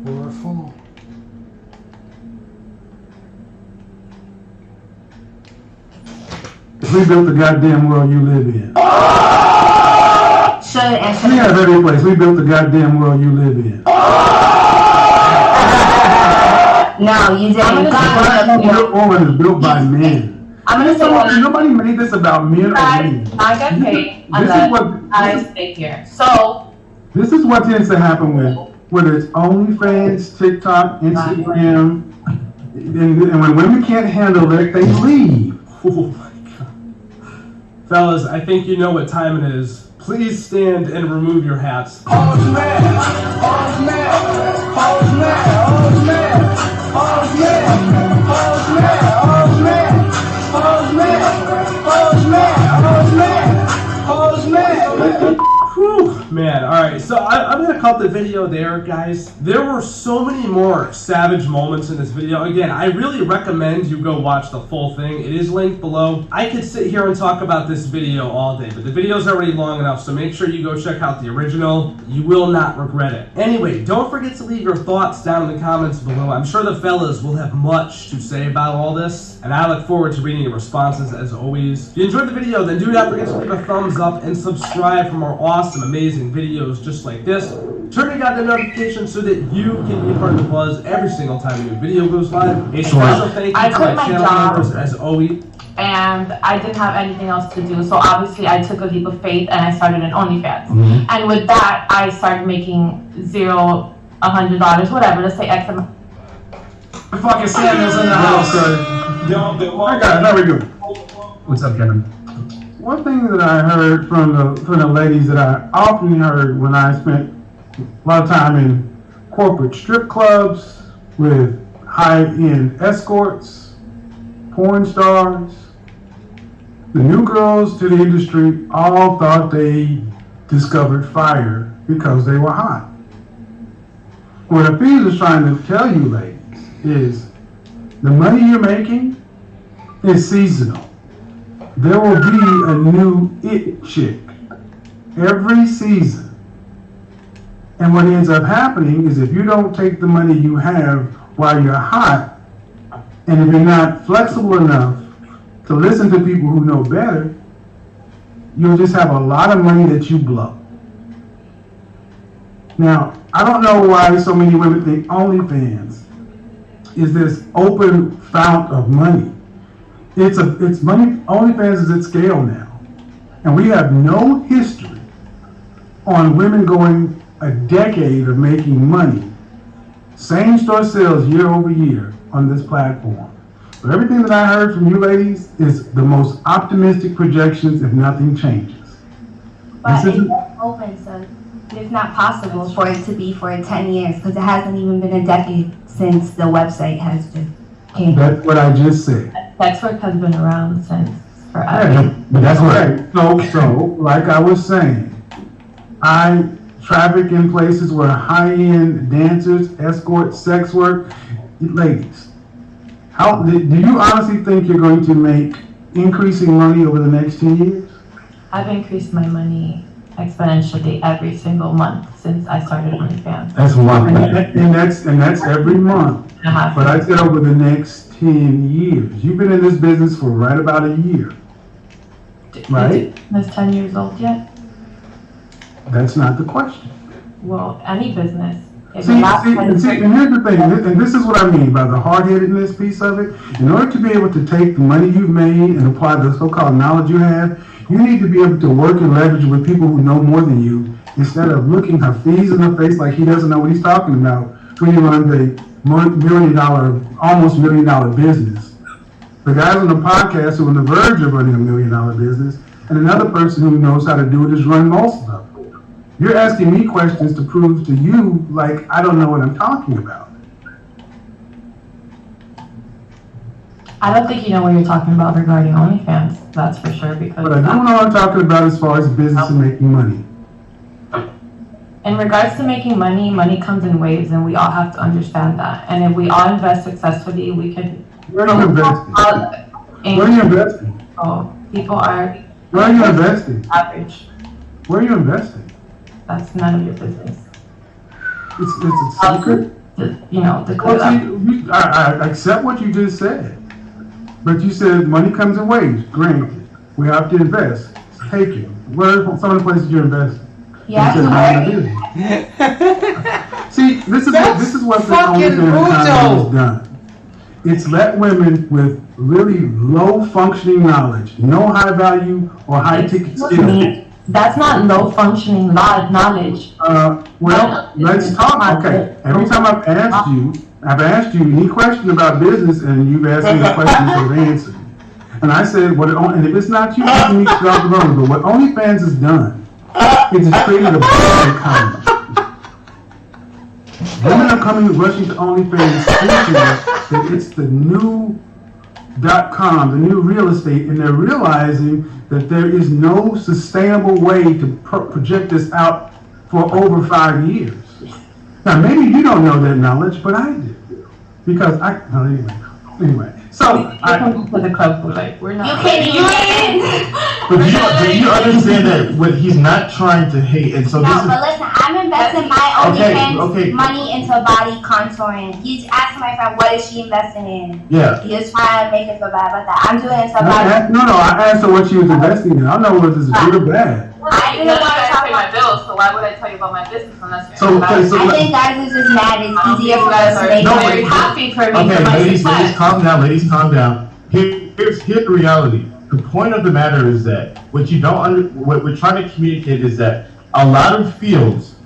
Powerful. We built the goddamn world you live in. Shut it and shut We have every place. We built the goddamn world you live in. No, you didn't. Your woman is built by men. I'm gonna say one. Nobody made this about men or women. I get paid unless I stay here. So this is what tends to happen with whether it's OnlyFans, TikTok, Instagram, and when women can't handle it, they leave. Oh my god. Fellas, I think you know what time it is. Please stand and remove your hats. Whew, man, alright, so I'm gonna cut the video there, guys. There were so many more savage moments in this video. Again, I really recommend you go watch the full thing. It is linked below. I could sit here and talk about this video all day, but the video's already long enough, so make sure you go check out the original. You will not regret it. Anyway, don't forget to leave your thoughts down in the comments below. I'm sure the fellas will have much to say about all this, and I look forward to reading your responses as always. If you enjoyed the video, then do not forget to leave a thumbs up and subscribe for more awesome, amazing videos just like this. Turn your goddamn notifications so that you can be part of the buzz every single time a new video goes live. A special thank you to my channel members as always. And I didn't have anything else to do, so obviously I took a leap of faith and I started an OnlyFans. And with that, I started making $0, $100, whatever. Let's say X amount. Fucking Samuel's in the house. I got it. How we doing? What's up, Kevin? one thing that I heard from the ladies that I often heard when I spent a lot of time in corporate strip clubs with high-end escorts, porn stars, the new girls to the industry all thought they discovered fire because they were hot. What Hafiz is trying to tell you, ladies, is the money you're making is seasonal. There will be a new it chick every season. And what ends up happening is if you don't take the money you have while you're hot, and if you're not flexible enough to listen to people who know better, you'll just have a lot of money that you blow. Now, I don't know why so many women think OnlyFans is this open fount of money. It's money. OnlyFans is at scale now, and we have no history on women going a decade of making money, same store sales year over year on this platform. So everything that I heard from you ladies is the most optimistic projections if nothing changes. But it's open, so it's not possible for it to be for 10 years because it hasn't even been a decade since the website has just came. That's what I just said. Sex work has been around since forever. Yeah, but that's right. So, like I was saying, I traffic in places where high-end dancers, escorts, sex work, ladies. How do you honestly think you're going to make increasing money over the next 10 years? I've increased my money exponentially every single month since I started OnlyFans. That's one, and that's every month. But I said over the next 10 years. You've been in this business for right about a year, right? That's 10 years old yet? That's not the question. Well, any business. See, and here's the thing, and this is what I mean by the hard-headedness piece of it. In order to be able to take the money you've made and apply the so-called knowledge you have, you need to be able to work and leverage with people who know more than you, instead of looking Hafiz in the face like he doesn't know what he's talking about when he runs a almost $1 million business. The guys on the podcast who are on the verge of running $1 million business, and another person who knows how to do it is run most of them. You're asking me questions to prove to you like I don't know what I'm talking about. I don't think you know what you're talking about regarding OnlyFans, that's for sure. Because But I don't know what I'm talking about as far as business and making money. In regards to making money, money comes in waves, and we all have to understand that. And if we all invest successfully, we can. Where are you investing? Where are you investing? Oh, people are. Where are you investing? Average. Where are you investing? That's none of your business. It's a secret. I accept what you just said, but you said money comes in waves. Granted, we have to invest. Take it. Where are some of the places you're investing? Yeah. See, this is what the OnlyFans has done. It's let women with really low functioning knowledge, no high value or high ticket skills. That's not low functioning knowledge. Well, let's talk. Okay, every time I've asked you any question about business, and you've asked me a question, so I've answered. And I said, and if it's not you, you can meet throughout the road. But what OnlyFans has done is it's created a bad economy. Women are rushing to OnlyFans thinking that it's the new .com, the new real estate, and they're realizing that there is no sustainable way to project this out for over 5 years. Now, maybe you don't know that knowledge, but I do. Because anyway. So, come to the club, like, we're not. You can't even. But do you understand that he's not trying to hate, and so No, this is. but listen, I'm investing my OnlyFans money into body contouring. He's asking my friend, what is she investing in? Yeah. He's trying to make it so bad about that. I'm doing it so bad. No, I asked her what she was investing in. I know whether this is good or bad. I didn't want to pay my bills, so why would I tell you about my business unless you're I think guys is just mad. It's easier for us to make very happy for me. Okay, ladies, calm down. Ladies, calm down. Here's the reality. The point of the matter is that what we're trying to communicate is that a lot of fields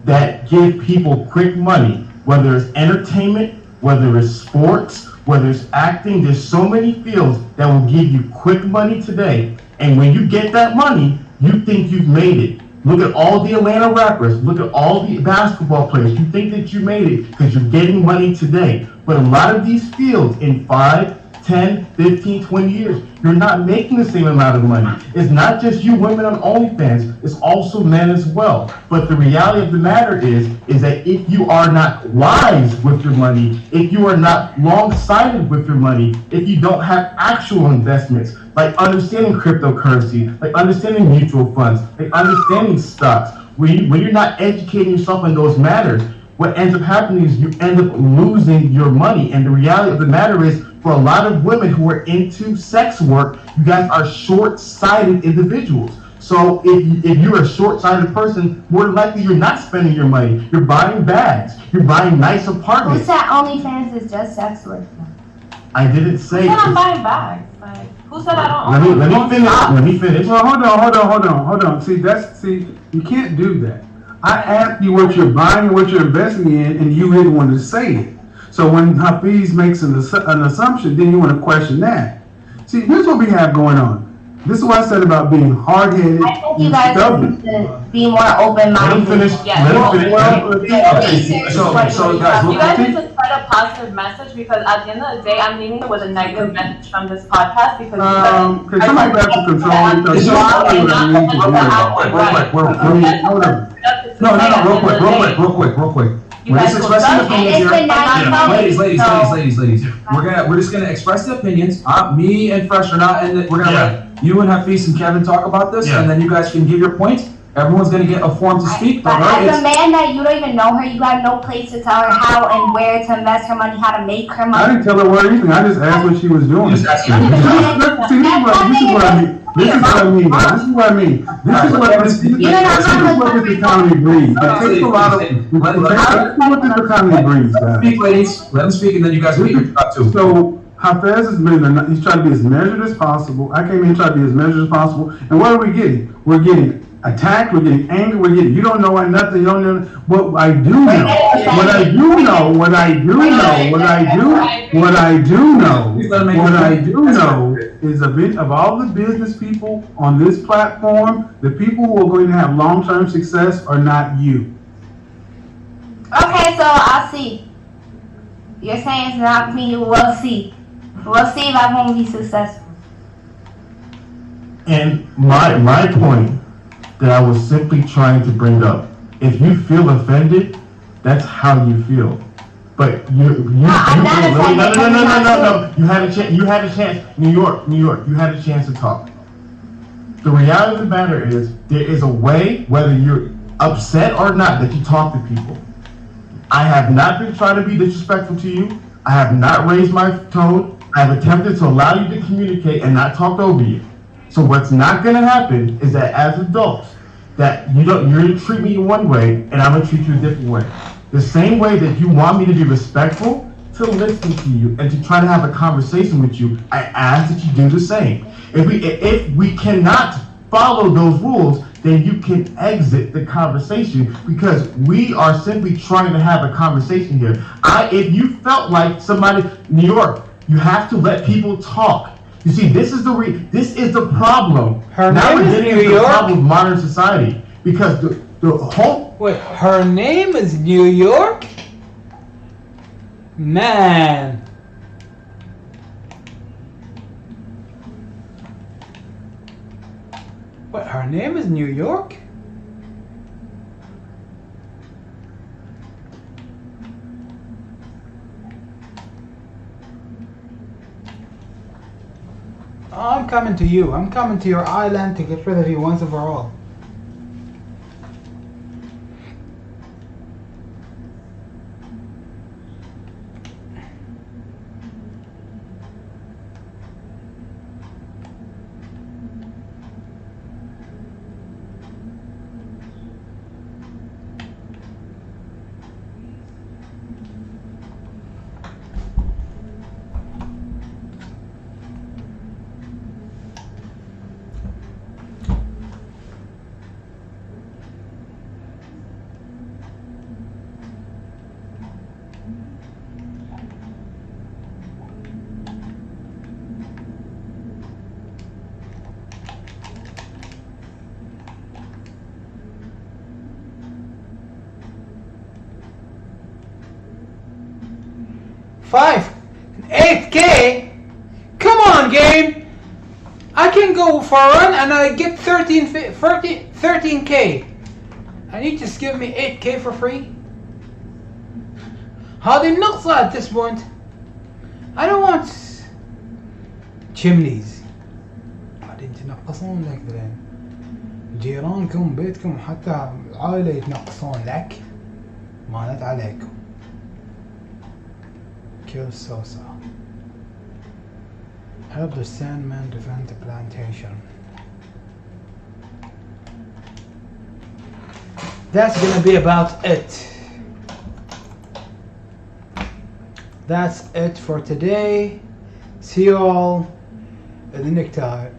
that give people quick money, whether it's entertainment, whether it's sports, whether it's acting, there's so many fields that will give you quick money today. And when you get that money, you think you've made it. Look at all the Atlanta rappers. Look at all the basketball players. You think that you made it because you're getting money today. But a lot of these fields in 5, 10, 15, 20 years, you're not making the same amount of money. It's not just you women on OnlyFans. It's also men as well. But the reality of the matter is that if you are not wise with your money, if you are not long-sighted with your money, if you don't have actual investments, like understanding cryptocurrency, like understanding mutual funds, like understanding stocks, when you're not educating yourself on those matters, what ends up happening is you end up losing your money. And the reality of the matter is, for a lot of women who are into sex work, you guys are short-sighted individuals. So if you're a short-sighted person, more than likely you're not spending your money. You're buying bags. You're buying nice Who apartments. said OnlyFans is just sex work? I didn't say. Who said I'm buying bags? Like, who said I don't? Let me finish. Well, hold on. See, you can't do that. I asked you what you're buying and what you're investing in, and you didn't want to say it. So when Hafiz makes an assumption, then you want to question that. See, here's what we have going on. This is what I said about being hard-headed I think you and guys stubborn. need to be more open-minded. Let him finish. So guys, you guys need to spread a positive message, because at the end of the day, I'm leaving it with a negative message from this podcast because Can somebody grab the control? Real quick. We're just expressing opinions here. Ladies. We're just gonna express the opinions. Me and Fresh are not, and we're gonna let you and Hafiz and Kevin talk about this, and then you guys can give your points. Everyone's gonna get a form to speak. But as a man that you don't even know her, you got no place to tell her how and where to invest her money, how to make her money. I didn't tell her what anything. I just asked what she was doing. This is what I mean. This is what this economy breeds. It takes a lot of. What this economy breeds, guys. Speak, ladies. Let them speak, and then you guys will get your thought too. So Hafez has been. He's trying to be as measured as possible. I came in trying to be as measured as possible. And what are we getting? We're getting attacked. We're getting angry. We're getting. You don't know nothing. You don't know what I do know. What I do know is a bit of all the business people on this platform. The people who are going to have long-term success are not you. Okay, so I'll see. You're saying it's not me. We'll see. We'll see if I won't be successful. And my point that I was simply trying to bring up, if you feel offended, that's how you feel. But no. You had a chance. New York. You had a chance to talk. The reality of the matter is, there is a way, whether you're upset or not, that you talk to people. I have not been trying to be disrespectful to you. I have not raised my tone. I have attempted to allow you to communicate and not talk over you. So what's not going to happen is that as adults, that you're going to treat me one way and I'm going to treat you a different way. The same way that you want me to be respectful, to listen to you and to try to have a conversation with you, I ask that you do the same. If we cannot follow those rules, then you can exit the conversation, because we are simply trying to have a conversation here. If you felt like somebody, New York, you have to let people talk. You see, this is the problem. Her now name we're is getting New into the York? problem of modern society, because the whole. Wait, her name is New York? Man. What, her name is New York? I'm coming to you. I'm coming to your island to get rid of you once and for all. 8K? Come on, game! I can go for a run and I get 13K. And you just give me 8K for free? هذه النقصة at this point. I don't want chimneys. بعدين تنقصون لك ذلين. جيرانكم بيتكم حتى عائلة يتنقصون لك. مالت عليكم. Kill Sosa. Help the Sandman defend the plantation. That's gonna be about it. That's it for today. See you all in the next time.